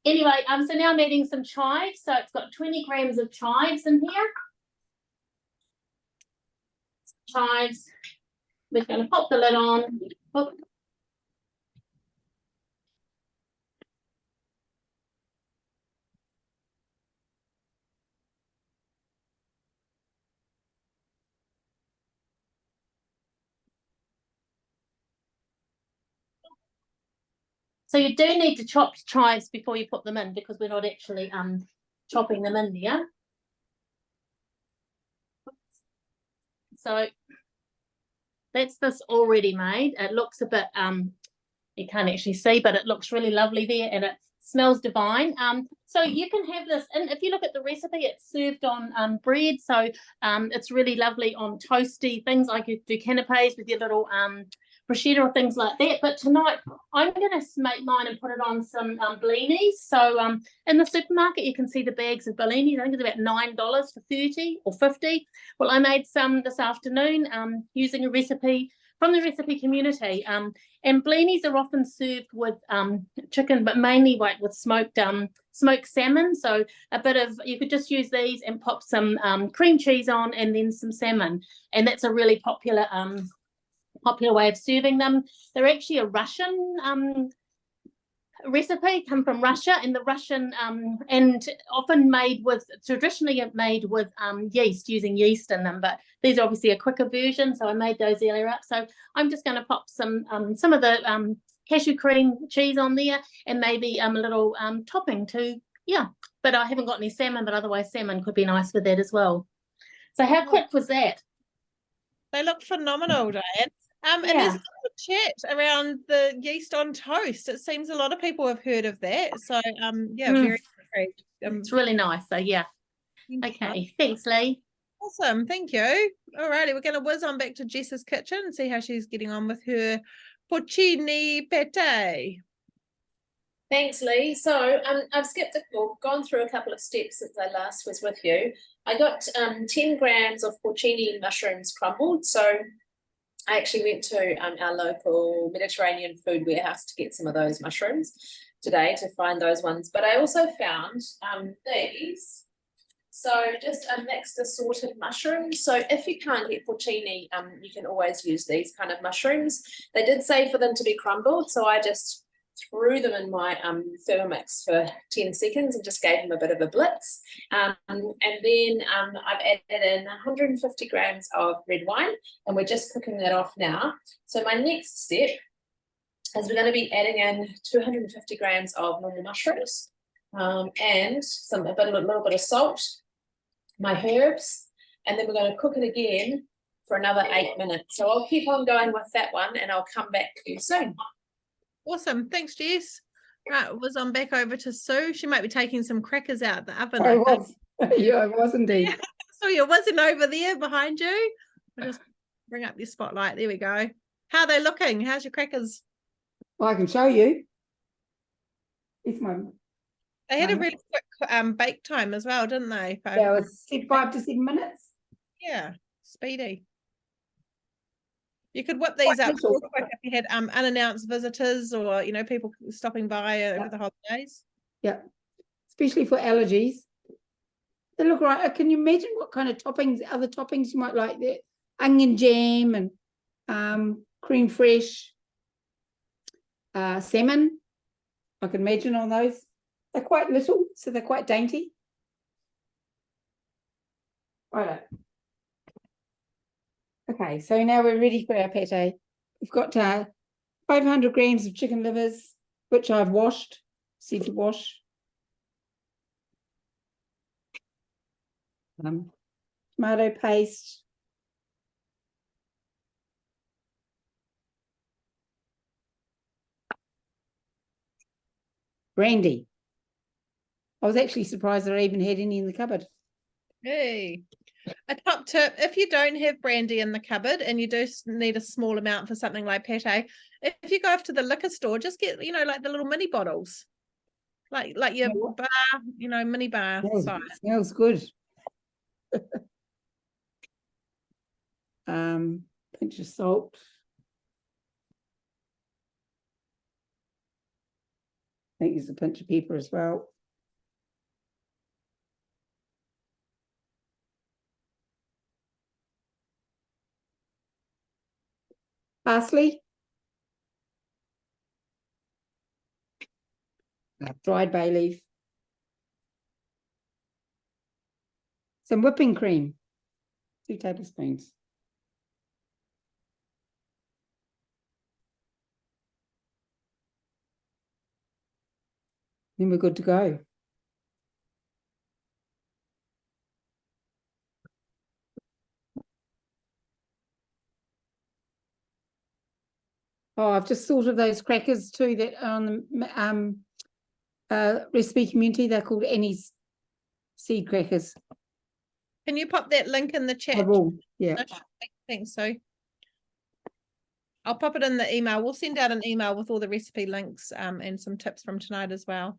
Anyway, so now I'm adding some chives. So it's got 20 grams of chives in here. Chives. We're going to pop the lid on. Oop. So you do need to chop chives before you put them in, because we're not actually chopping them in there. So that's this already made. It looks a bit you can't actually see, but it looks really lovely there, and it smells divine. So you can have this, and if you look at the recipe, it's served on bread. So it's really lovely on toasty things, like you do canapés with your little bruschetta or things like that. But tonight I'm going to make mine and put it on some blinis. So in the supermarket you can see the bags of blinis. I think it's about $9 for 30 or 50. Well, I made some this afternoon using a recipe from the recipe community. And blinis are often served with chicken, but mainly like with smoked salmon. So a bit of, you could just use these and pop some cream cheese on and then some salmon. And that's a really popular way of serving them. They're actually a Russian recipe, come from Russia, and the Russian and often traditionally made with yeast, using yeast in them, but these are obviously a quicker version, so I made those earlier up. So I'm just going to pop some of the cashew cream cheese on there, and maybe a little topping too. Yeah, but I haven't got any salmon, but otherwise salmon could be nice with that as well. So how quick was that? They look phenomenal, Diane. And there's a lot of chat around the yeast on toast. It seems a lot of people have heard of that. So very intrigued. It's really nice. So yeah. Okay. Thanks, Lee. Awesome. Thank you. All righty, we're going to whiz on back to Jess's kitchen and see how she's getting on with her porcini pate. Thanks, Lee. So I've gone through a couple of steps since I last was with you. I got 10 grams of porcini mushrooms crumbled. So I actually went to our local Mediterranean food warehouse to get some of those mushrooms today to find those ones. But I also found these. So just a mixed assorted mushrooms. So if you can't get porcini, you can always use these kind of mushrooms. They did say for them to be crumbled, so I just threw them in my Thermomix for 10 seconds and just gave them a bit of a blitz. And then I've added in 150 grams of red wine, and we're just cooking that off now. So my next step is we're going to be adding in 250 grams of normal mushrooms and a little bit of salt, my herbs, and then we're going to cook it again for another 8 minutes. So I'll keep on going with that one, and I'll come back to you soon. Awesome. Thanks, Jess. Right, was on back over to Sue. She might be taking some crackers out the oven. I was. Yeah, I was indeed. So you're whizzing over there behind you. I'll just bring up your spotlight. There we go. How are they looking? How's your crackers? Well, I can show you. It's my. They had a really quick bake time as well, didn't they? Yeah, it was 5 to 7 minutes. Yeah, speedy. You could whip these up real quick if you had unannounced visitors or, people stopping by over the holidays. Yeah, especially for allergies. They look right. Can you imagine what kind of other toppings you might like there? Onion jam and cream fraiche, salmon. I can imagine on those. They're quite little, so they're quite dainty. Right. Okay, so now we're ready for our pate. We've got 500 grams of chicken livers, which I've washed, said to wash. Tomato paste. Brandy. I was actually surprised that I even had any in the cupboard. Hey. A top tip, if you don't have brandy in the cupboard and you do need a small amount for something like pate, if you go off to the liquor store, just get, like the little mini bottles. Like your bar, mini bar size. Smells good. Pinch of salt. I think there's a pinch of pepper as well. Parsley. Dried bay leaf. Some whipping cream. 2 tablespoons. Then we're good to go. Oh, I've just thought of those crackers too that are on the recipe community. They're called Annie's seed crackers. Can you pop that link in the chat? I will, yeah. Thanks, Sue. I'll pop it in the email. We'll send out an email with all the recipe links and some tips from tonight as well.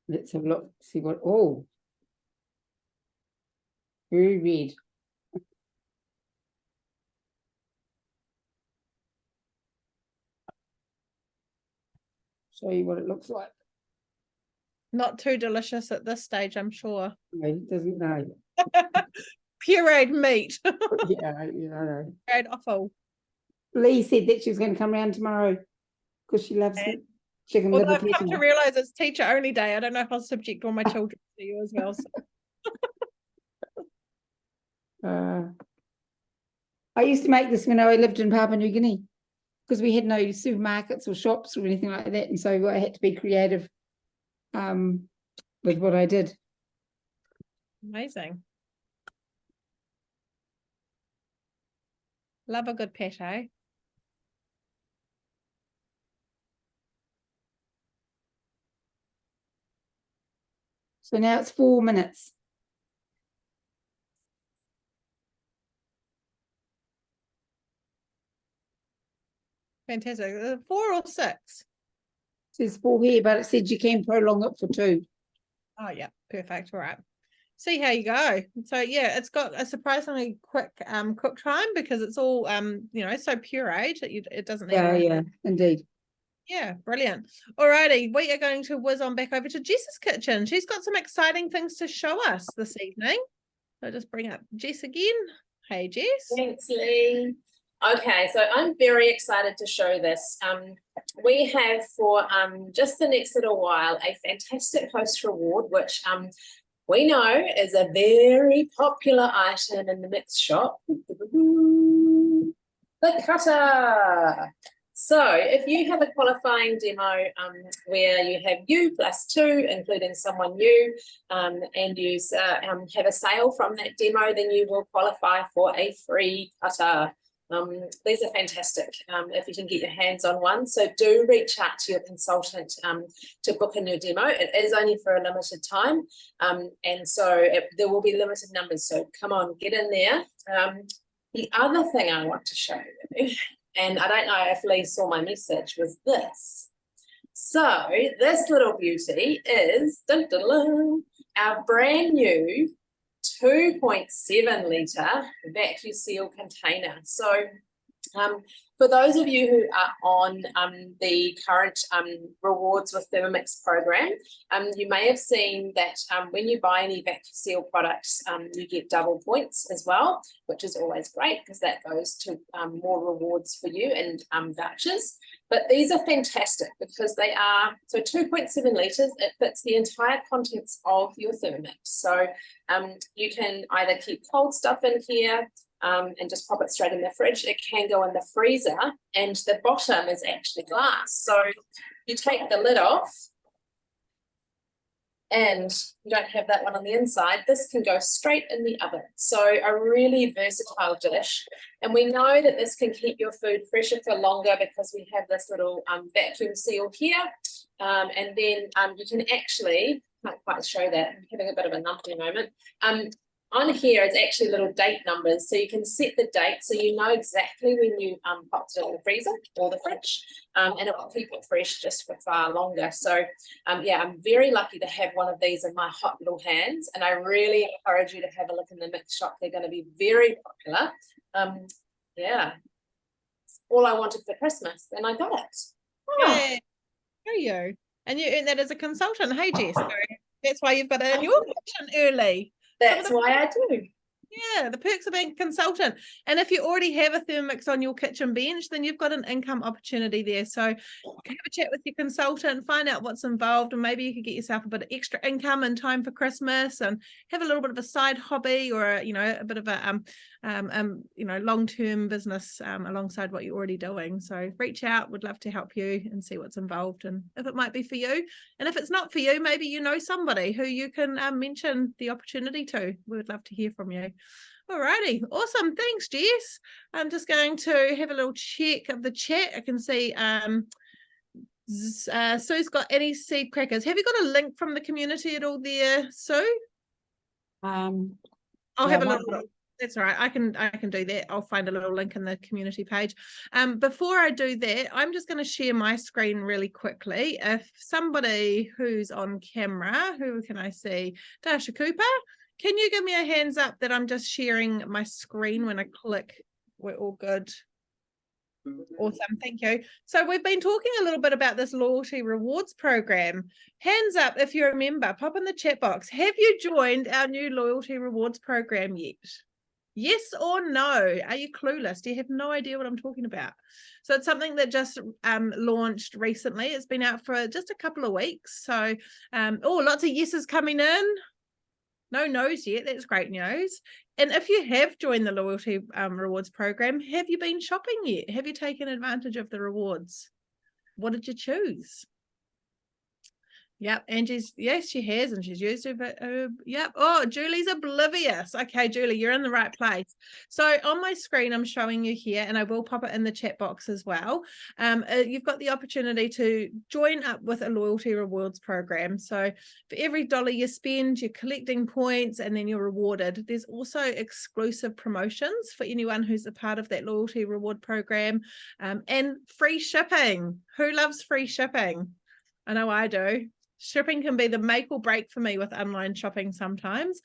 Let's have a look, see what, oh. Very red. Show you what it looks like. Not too delicious at this stage, I'm sure. No, it doesn't know. Pureed meat. Yeah, I know. Pureed offal. Lee said that she was going to come around tomorrow because she loves Okay. chicken Although liver I've come to pete. realise it's teacher only day. I don't know if I'll subject all my children to you as well. So. I used to make this when I lived in Papua New Guinea because we had no supermarkets or shops or anything like that, and so I had to be creative with what I did. Amazing. Love a good pate. So now it's 4 minutes. Fantastic. 4 or 6? It says 4 here, but it said you can prolong it for 2. Oh yeah, perfect. All right. See how you go. So yeah, it's got a surprisingly quick cook time because it's all so pureed that it doesn't need Yeah, indeed. Yeah, brilliant. Alrighty, we are going to whiz on back over to Jess's kitchen. She's got some exciting things to show us this evening. So just bring up Jess again. Hey Jess. Thanks, Lee. Okay, so I'm very excited to show this. We have for just the next little while a fantastic host reward, which we know is a very popular item in the mix shop. The cutter. So if you have a qualifying demo where you have you plus 2, including someone new, and you have a sale from that demo, then you will qualify for a free cutter. These are fantastic if you can get your hands on one. So do reach out to your consultant to book a new demo. It is only for a limited time. And so there will be limited numbers. So come on, get in there. The other thing I want to show you, and I don't know if Lee saw my message, was this. So this little beauty is our brand new 2.7 litre vacuum seal container. So for those of you who are on the current rewards with Thermomix program, you may have seen that when you buy any vacuum seal products, you get double points as well, which is always great because that goes to more rewards for you and vouchers. But these are fantastic because they are, so 2.7 litres, it fits the entire contents of your Thermomix. So you can either keep cold stuff in here and just pop it straight in the fridge. It can go in the freezer, and the bottom is actually glass. So you take the lid off and you don't have that one on the inside. This can go straight in the oven. So a really versatile dish. And we know that this can keep your food fresher for longer because we have this little vacuum seal here. And then you can actually, can't quite show that, I'm having a bit of a numpty moment. On here is actually little date numbers, so you can set the date so you know exactly when you popped it in the freezer or the fridge, and it will keep it fresh just for far longer. So yeah, I'm very lucky to have one of these in my hot little hands, and I really encourage you to have a look in the mix shop. They're going to be very popular. Yeah, it's all I wanted for Christmas, and I got it. Yeah, there you go. And you earned that as a consultant. Hey Jess, so that's why you've got it in your kitchen early. That's why I do. Yeah, the perks of being a consultant. And if you already have a Thermomix on your kitchen bench, then you've got an income opportunity there. So have a chat with your consultant, find out what's involved, and maybe you could get yourself a bit of extra income in time for Christmas and have a little bit of a side hobby or a bit of a long-term business alongside what you're already doing. So reach out, would love to help you and see what's involved and if it might be for you. And if it's not for you, maybe you know somebody who you can mention the opportunity to. We would love to hear from you. Alrighty, awesome. Thanks, Jess. I'm just going to have a little check of the chat. I can see Sue's got any seed crackers. Have you got a link from the community at all there, Sue? I'll I'll have a little look. That's all right. I can do that. I'll find a little link in the community page. Before I do that, I'm just going to share my screen really quickly. If somebody who's on camera, who can I see? Dasha Cooper, can you give me a hands up that I'm just sharing my screen when I click? We're all good. Awesome, thank you. So we've been talking a little bit about this loyalty rewards program. Hands up if you're a member, pop in the chat box. Have you joined our new loyalty rewards program yet? Yes or no? Are you clueless? Do you have no idea what I'm talking about? So it's something that just launched recently. It's been out for just a couple of weeks. So, lots of yeses coming in. No no's yet. That's great news. And if you have joined the loyalty rewards program, have you been shopping yet? Have you taken advantage of the rewards? What did you choose? Yep, Angie's, yes, she has, and she's used it, but yep. Oh, Julie's oblivious. Okay, Julie, you're in the right place. So on my screen, I'm showing you here, and I will pop it in the chat box as well. You've got the opportunity to join up with a loyalty rewards program. So for every dollar you spend, you're collecting points, and then you're rewarded. There's also exclusive promotions for anyone who's a part of that loyalty reward program, and free shipping. Who loves free shipping? I know I do. Shipping can be the make or break for me with online shopping sometimes.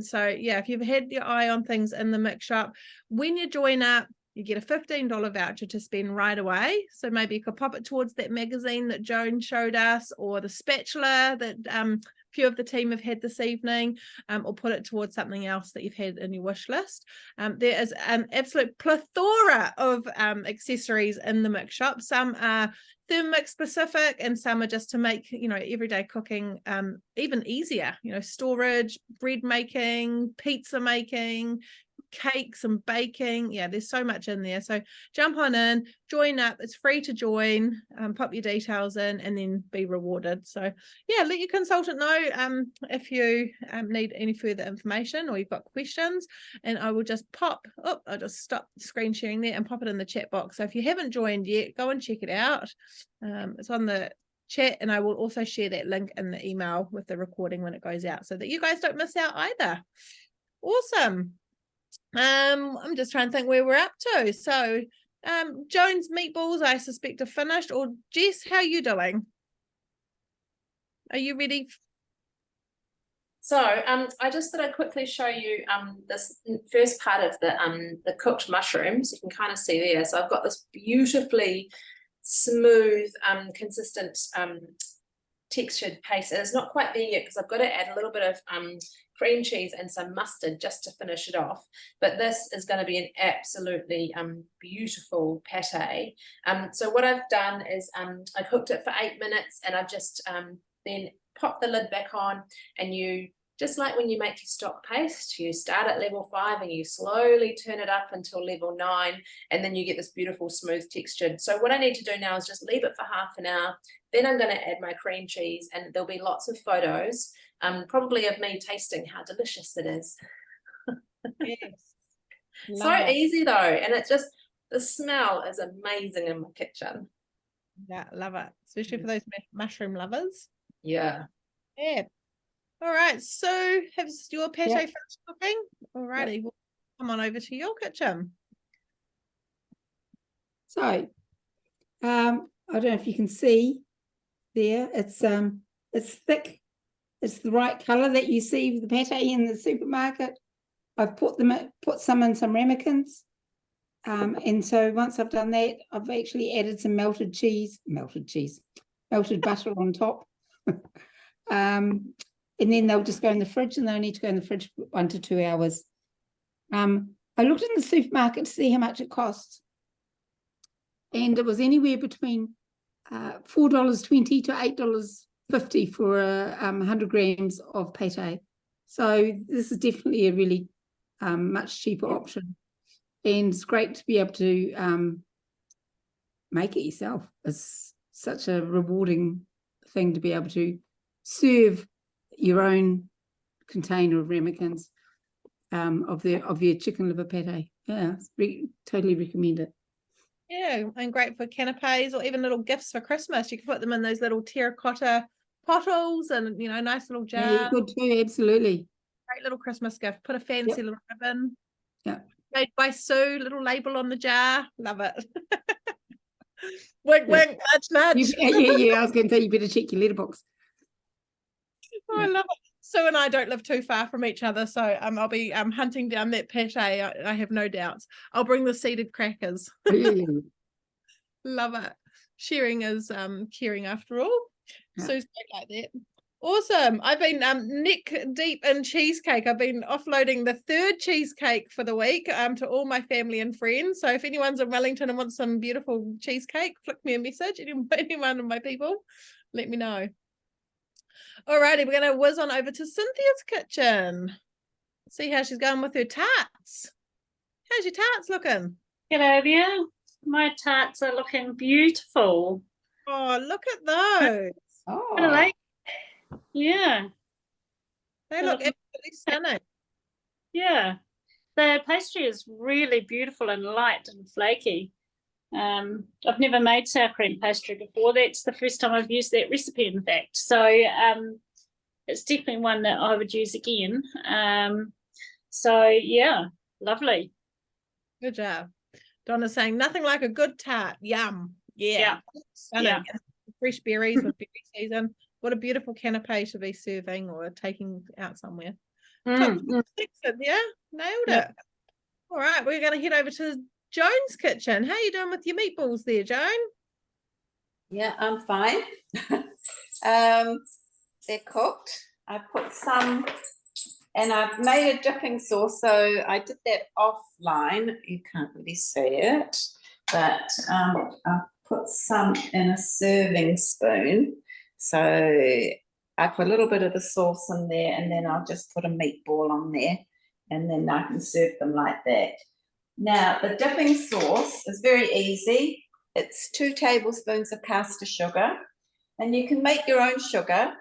So yeah, if you've had your eye on things in the Mix shop, when you join up, you get a $15 voucher to spend right away. So maybe you could pop it towards that magazine that Joan showed us, or the spatula that a few of the team have had this evening, or put it towards something else that you've had in your wish list. There is an absolute plethora of accessories in the Mix shop. Some are Thermomix specific, and some are just to make, everyday cooking even easier. Storage, bread making, pizza making, cakes and baking. Yeah, there's so much in there. So jump on in, join up. It's free to join. Pop your details in, and then be rewarded. So yeah, let your consultant know if you need any further information or you've got questions, and I will just I'll just stop screen sharing there and pop it in the chat box. So if you haven't joined yet, go and check it out. It's on the chat, and I will also share that link in the email with the recording when it goes out, so that you guys don't miss out either. Awesome. I'm just trying to think where we're up to. So Joan's meatballs, I suspect, are finished. Or Jess, how are you doing? Are you ready? So I just thought I'd quickly show you this first part of the cooked mushrooms. You can kind of see there. So I've got this beautifully smooth, consistent textured paste. And it's not quite there yet because I've got to add a little bit of cream cheese and some mustard just to finish it off. But this is going to be an absolutely beautiful pate. So what I've done is I cooked it for 8 minutes, and I've just then popped the lid back on, and you, just like when you make your stock paste, you start at level 5 and you slowly turn it up until level 9, and then you get this beautiful smooth textured. So what I need to do now is just leave it for half an hour. Then I'm going to add my cream cheese, and there'll be lots of photos, probably of me tasting how delicious it is. Yes. So easy though, and it just, the smell is amazing in my kitchen. Yeah, love it, especially for those mushroom lovers. Yeah. Yeah. All right, so has your pate finished cooking? All righty, we'll come on over to your kitchen. So I don't know if you can see there, it's thick. It's the right color that you see with the pate in the supermarket. I've put some in some ramekins. And so once I've done that, I've actually added some melted butter on top. And then they'll just go in the fridge, and they'll need to go in the fridge for 1 to 2 hours. I looked in the supermarket to see how much it costs, and it was anywhere between $4.20 to $8.50 for 100 grams of pate. So this is definitely a really much cheaper option, and it's great to be able to make it yourself. It's such a rewarding thing to be able to serve your own container of ramekins of your chicken liver pate. Yeah, totally recommend it. Yeah, and great for canapes or even little gifts for Christmas. You can put them in those little terracotta bottles, and nice little jar. Yeah, you could too, absolutely. Great little Christmas gift. Put a fancy little ribbon. Yeah. Made by Sue, little label on the jar. Love it. Wink, wink, nudge, nudge. Yeah. I was going to say you better check your letterbox. Oh, I love it. Sue and I don't live too far from each other, so I'll be hunting down that pate. I have no doubts. I'll bring the seeded crackers. Yeah. Love it. Sharing is caring after all. Yeah. Sue's great like that. Awesome. I've been neck deep in cheesecake. I've been offloading the 3rd cheesecake for the week to all my family and friends. So if anyone's in Wellington and wants some beautiful cheesecake, flick me a message. Anyone of my people, let me know. Alrighty, we're going to whiz on over to Cynthia's kitchen. See how she's going with her tarts. How's your tarts looking? G'day there. My tarts are looking beautiful. Oh, look at those. Oh, Yeah, They look absolutely stunning. yeah. The pastry is really beautiful and light and flaky. I've never made sour cream pastry before. That's the first time I've used that recipe, in fact. So it's definitely one that I would use again. So yeah, lovely. Good job. Donna's saying nothing like a good tart. Yum. Yeah. Stunning. Yeah. Fresh berries with berry season. What a beautiful canapé to be serving or taking out somewhere. Top six, yeah, nailed it. All right, we're going to head over to Joan's kitchen. How are you doing with your meatballs there, Joan? yeah, I'm fine. They're cooked. I put some, and I've made a dipping sauce. So I did that offline. You can't really see it, but I put some in a serving spoon. So I put a little bit of the sauce in there, and then I'll just put a meatball on there, and then I can serve them like that. Now, the dipping sauce is very easy. It's 2 tablespoons of caster sugar, and you can make your own sugar,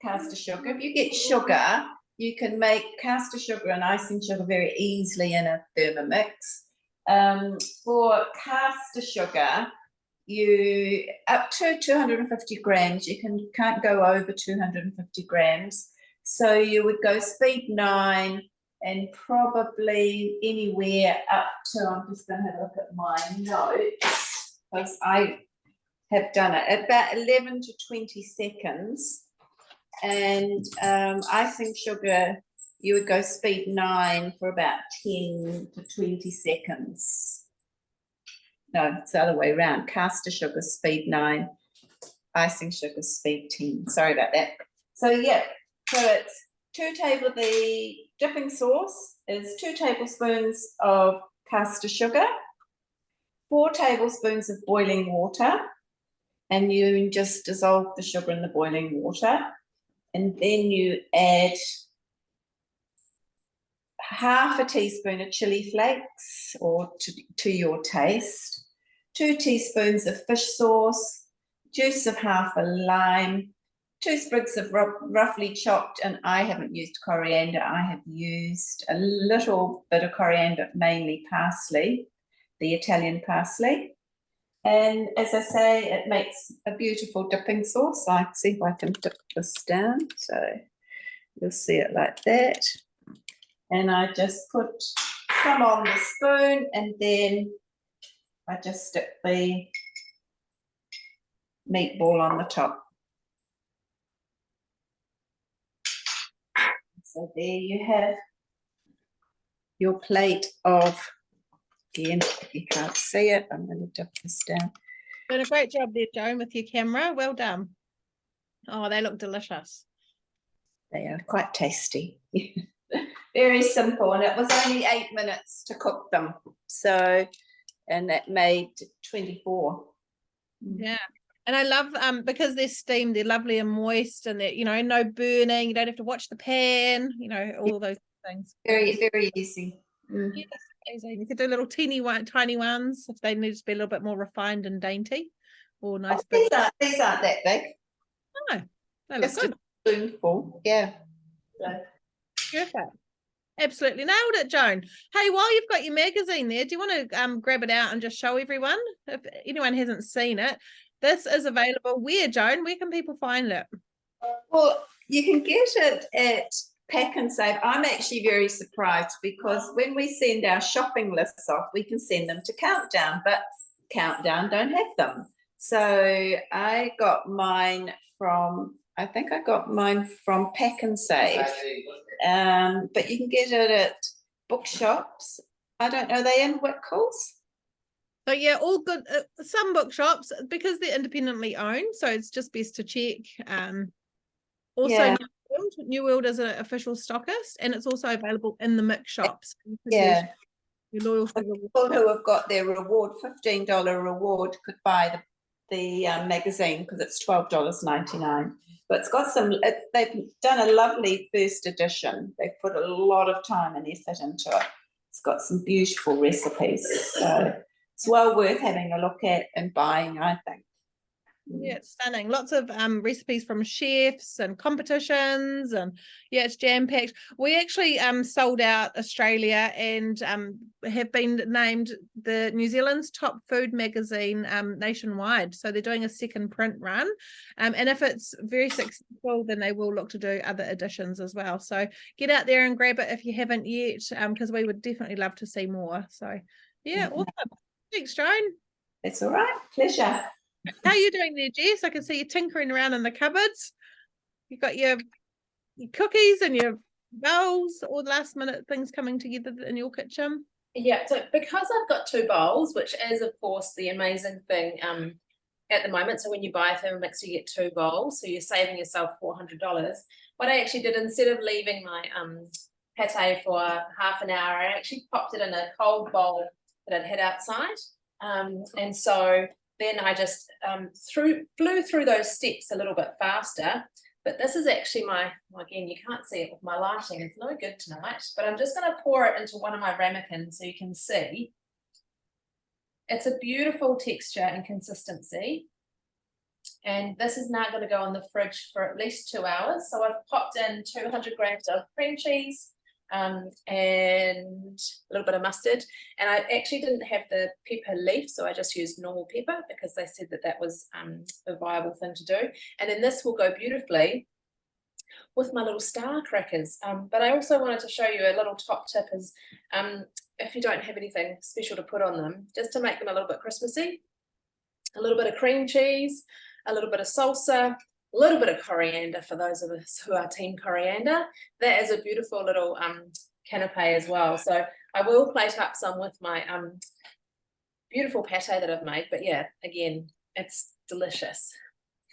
caster sugar. If you get sugar, you can make caster sugar and icing sugar very easily in a Thermomix. For caster sugar, you up to 250 grams. You can't go over 250 grams. So you would go speed 9 and probably anywhere up to, I'm just going to have a look at my notes because I have done it, about 11 to 20 seconds. And icing sugar, you would go speed 9 for about 10 to 20 seconds. No, it's the other way around. Caster sugar, speed 9. Icing sugar, speed 10. Sorry about that. So, yeah. So, it's the dipping sauce is 2 tablespoons of caster sugar, 4 tablespoons of boiling water, and you just dissolve the sugar in the boiling water. And then you add half a teaspoon of chili flakes or to your taste, 2 teaspoons of fish sauce, juice of half a lime, 2 sprigs of roughly chopped, and I haven't used coriander, I have used a little bit of coriander, mainly parsley, the Italian parsley. And as I say, it makes a beautiful dipping sauce. I see if I can dip this down, so you'll see it like that. And I just put some on the spoon, and then I just stick the meatball on the top. So there you have your plate of, again, if you can't see it, I'm going to dip this down. Doing a great job there, Joan, with your camera. Well done. Oh, they look delicious. They are quite tasty. Very simple, and it was only 8 minutes to cook them. So, and that made 24. Yeah. And I love because they're steamed, they're lovely and moist, and they're, no burning, you don't have to watch the pan, all those things. Very, very easy. Yes, easy. You could do little tiny ones if they need to be a little bit more refined and dainty, or nice. These aren't that big. No, they look good. A spoonful, yeah. So. Perfect. Absolutely nailed it, Joan. Hey, while you've got your magazine there, do you want to grab it out and just show everyone if anyone hasn't seen it? This is available where, Joan? Where can people find it? Well, you can get it at Pack and Save. I'm actually very surprised because when we send our shopping lists off, we can send them to Countdown, but Countdown don't have them. So I got mine from, I think I got mine from Pack and Save. But you can get it at bookshops. I don't know, are they in Whitcoulls? So yeah, all good. Some bookshops, because they're independently owned, so it's just best to check. Also, Yeah. New World is an official stockist, and it's also available in the mix shops. Yeah. Your loyalty People who have got their reward, $15 reward, could buy the magazine because it's $12.99. But it's got some, they've done a lovely first edition. They've put a lot of time and effort into it. It's got some beautiful recipes. So it's well worth having a look at and buying, I think. Yeah, it's stunning. Lots of recipes from chefs and competitions, and yeah, it's jam-packed. We actually sold out Australia and have been named the New Zealand's top food magazine nationwide. So they're doing a second print run, and if it's very successful, then they will look to do other editions as well. So get out there and grab it if you haven't yet, because we would definitely love to see more. So yeah, awesome. Thanks, Joan. That's all right. Pleasure. How are you doing there, Jess? I can see you tinkering around in the cupboards. You've got your cookies and your bowls, all the last minute things coming together in your kitchen. Yeah, so because I've got 2 bowls, which is of course the amazing thing at the moment. So when you buy a Thermomix, you get 2 bowls, so you're saving yourself $400. What I actually did, instead of leaving my pate for half an hour, I actually popped it in a cold bowl that I'd had outside. And so then I just flew through those steps a little bit faster. But this is actually again, you can't see it with my lighting. It's no good tonight. But I'm just going to pour it into one of my ramekins so you can see. It's a beautiful texture and consistency. And this is now going to go in the fridge for at least 2 hours. So I've popped in 200 grams of cream cheese, and a little bit of mustard, and I actually didn't have the pepper leaf, so I just used normal pepper because they said that was a viable thing to do. And then this will go beautifully with my little star crackers. But I also wanted to show you a little top tip is if you don't have anything special to put on them, just to make them a little bit Christmassy, a little bit of cream cheese, a little bit of salsa, a little bit of coriander for those of us who are team coriander. That is a beautiful little canapé as well. So I will plate up some with my beautiful pate that I've made. But yeah, again, it's delicious.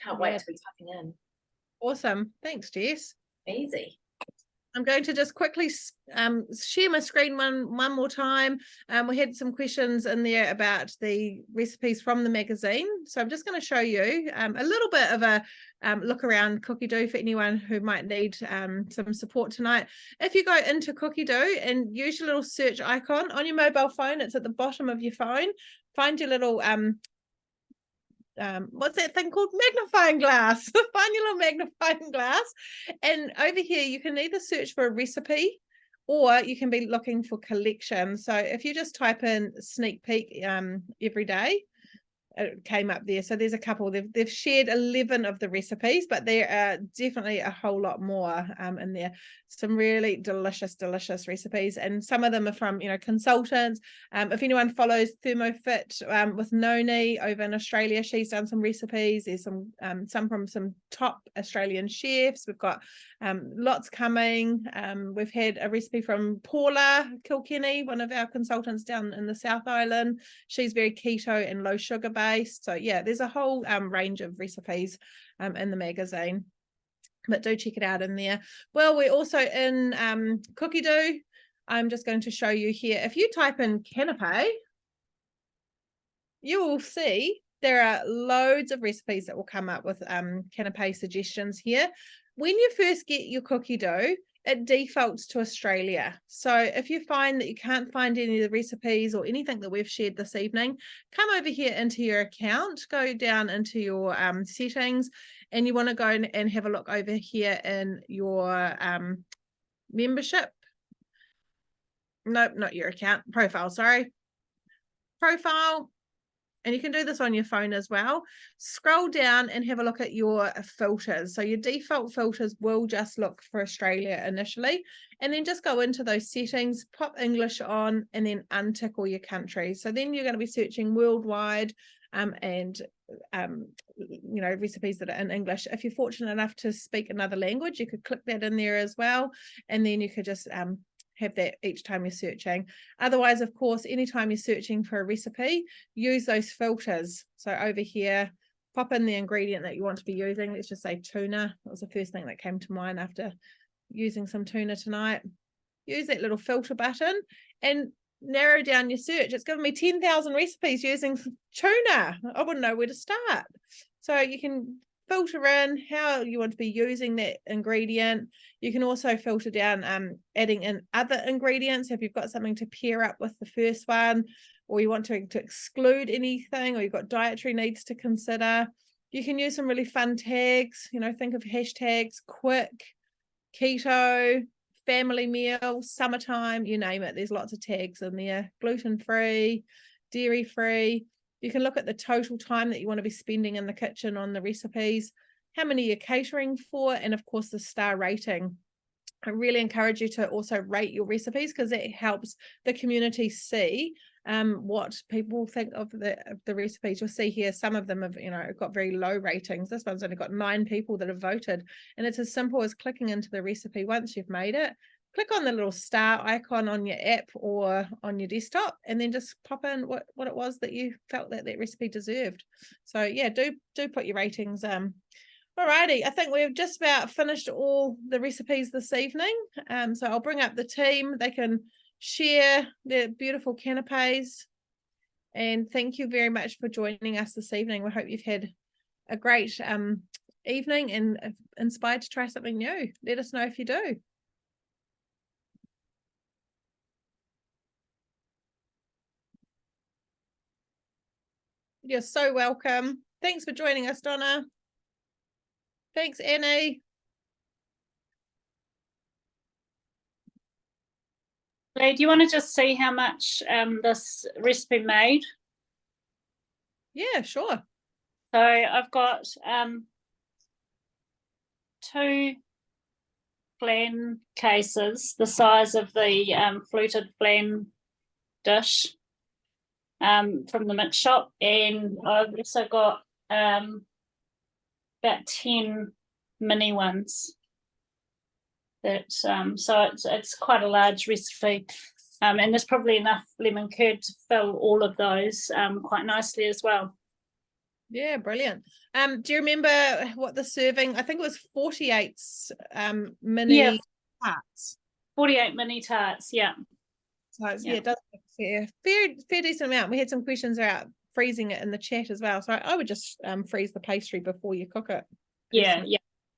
Can't wait to be tucking in. Awesome. Thanks, Jess. Easy. I'm going to just quickly share my screen one more time. We had some questions in there about the recipes from the magazine. So I'm just going to show you a little bit of a look around Cookie Dough for anyone who might need some support tonight. If you go into Cookie Dough and use your little search icon on your mobile phone, it's at the bottom of your phone. Find your little what's that thing called? Magnifying glass. Find your little magnifying glass, and over here you can either search for a recipe or you can be looking for collection. So if you just type in sneak peek every day, it came up there. So there's a couple. They've shared 11 of the recipes, but there are definitely a whole lot more in there. Some really delicious recipes, and some of them are from consultants. If anyone follows ThermoFit with Noni over in Australia, she's done some recipes. There's some from some top Australian chefs. We've got lots coming. We've had a recipe from Paula Kilkenny, one of our consultants down in the South Island. She's very keto and low sugar based. So yeah, there's a whole range of recipes in the magazine, but do check it out in there. Well, we're also in Cookie Dough. I'm just going to show you here. If you type in Canapé, you will see there are loads of recipes that will come up with Canapé suggestions here. When you first get your Cookie Dough, it defaults to Australia. So if you find that you can't find any of the recipes or anything that we've shared this evening, come over here into your account, go down into your settings, and you want to go and have a look over here in your membership. Nope, not your account, profile, sorry. Profile. And you can do this on your phone as well. Scroll down and have a look at your filters. So your default filters will just look for Australia initially, and then just go into those settings, pop English on, and then untick all your countries. So then you're going to be searching worldwide and you know, recipes that are in English. If you're fortunate enough to speak another language, you could click that in there as well, and then you could just have that each time you're searching. Otherwise, of course, anytime you're searching for a recipe, use those filters. So over here, pop in the ingredient that you want to be using. Let's just say tuna. That was the first thing that came to mind after using some tuna tonight. Use that little filter button and narrow down your search. It's given me 10,000 recipes using tuna. I wouldn't know where to start. So you can filter in how you want to be using that ingredient. You can also filter down adding in other ingredients if you've got something to pair up with the first one, or you want to exclude anything, or you've got dietary needs to consider. You can use some really fun tags, you know, think of hashtags, quick, keto, family meal, summertime, you name it. There's lots of tags in there. Gluten-free, dairy-free. You can look at the total time that you want to be spending in the kitchen on the recipes, how many you're catering for, and of course the star rating. I really encourage you to also rate your recipes, because it helps the community see what people think of the recipes. You'll see here some of them have, you know, got very low ratings. This one's only got 9 people that have voted, and it's as simple as clicking into the recipe once you've made it. Click on the little star icon on your app or on your desktop, and then just pop in what it was that you felt that recipe deserved. So yeah, do put your ratings. Alrighty, I think we've just about finished all the recipes this evening. So I'll bring up the team. They can share their beautiful canapes. And thank you very much for joining us this evening. We hope you've had a great evening and inspired to try something new. Let us know if you do. You're so welcome. Thanks for joining us, Donna. Thanks, Annie. Lee, do you want to just see how much this recipe made? Yeah, sure. So I've got 2 flan cases, the size of the fluted flan dish from the mix shop, and I've also got about 10 mini ones. That so it's quite a large recipe, and there's probably enough lemon curd to fill all of those quite nicely as well. Yeah, brilliant. Do you remember what the serving? I think it was 48 mini tarts. 48 mini tarts, yeah. So it's, yeah, it does look fair decent amount. We had some questions about freezing it in the chat as well. So I would just freeze the pastry before you cook it. Yeah,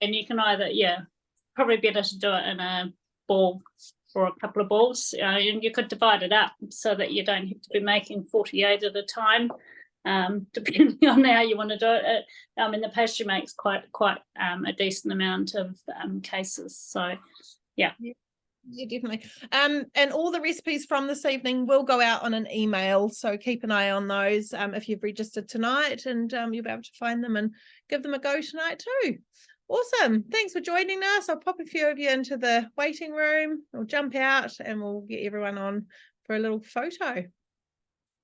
and you can either probably better to do it in a ball or a couple of balls, and you could divide it up so that you don't have to be making 48 at a time, depending on how you want to do it. I mean, the pastry makes quite a decent amount of cases, so yeah, definitely. And all the recipes from this evening will go out on an email, so keep an eye on those if you've registered tonight, and you'll be able to find them and give them a go tonight too. Awesome. Thanks for joining us. I'll pop a few of you into the waiting room. We'll jump out and we'll get everyone on for a little photo.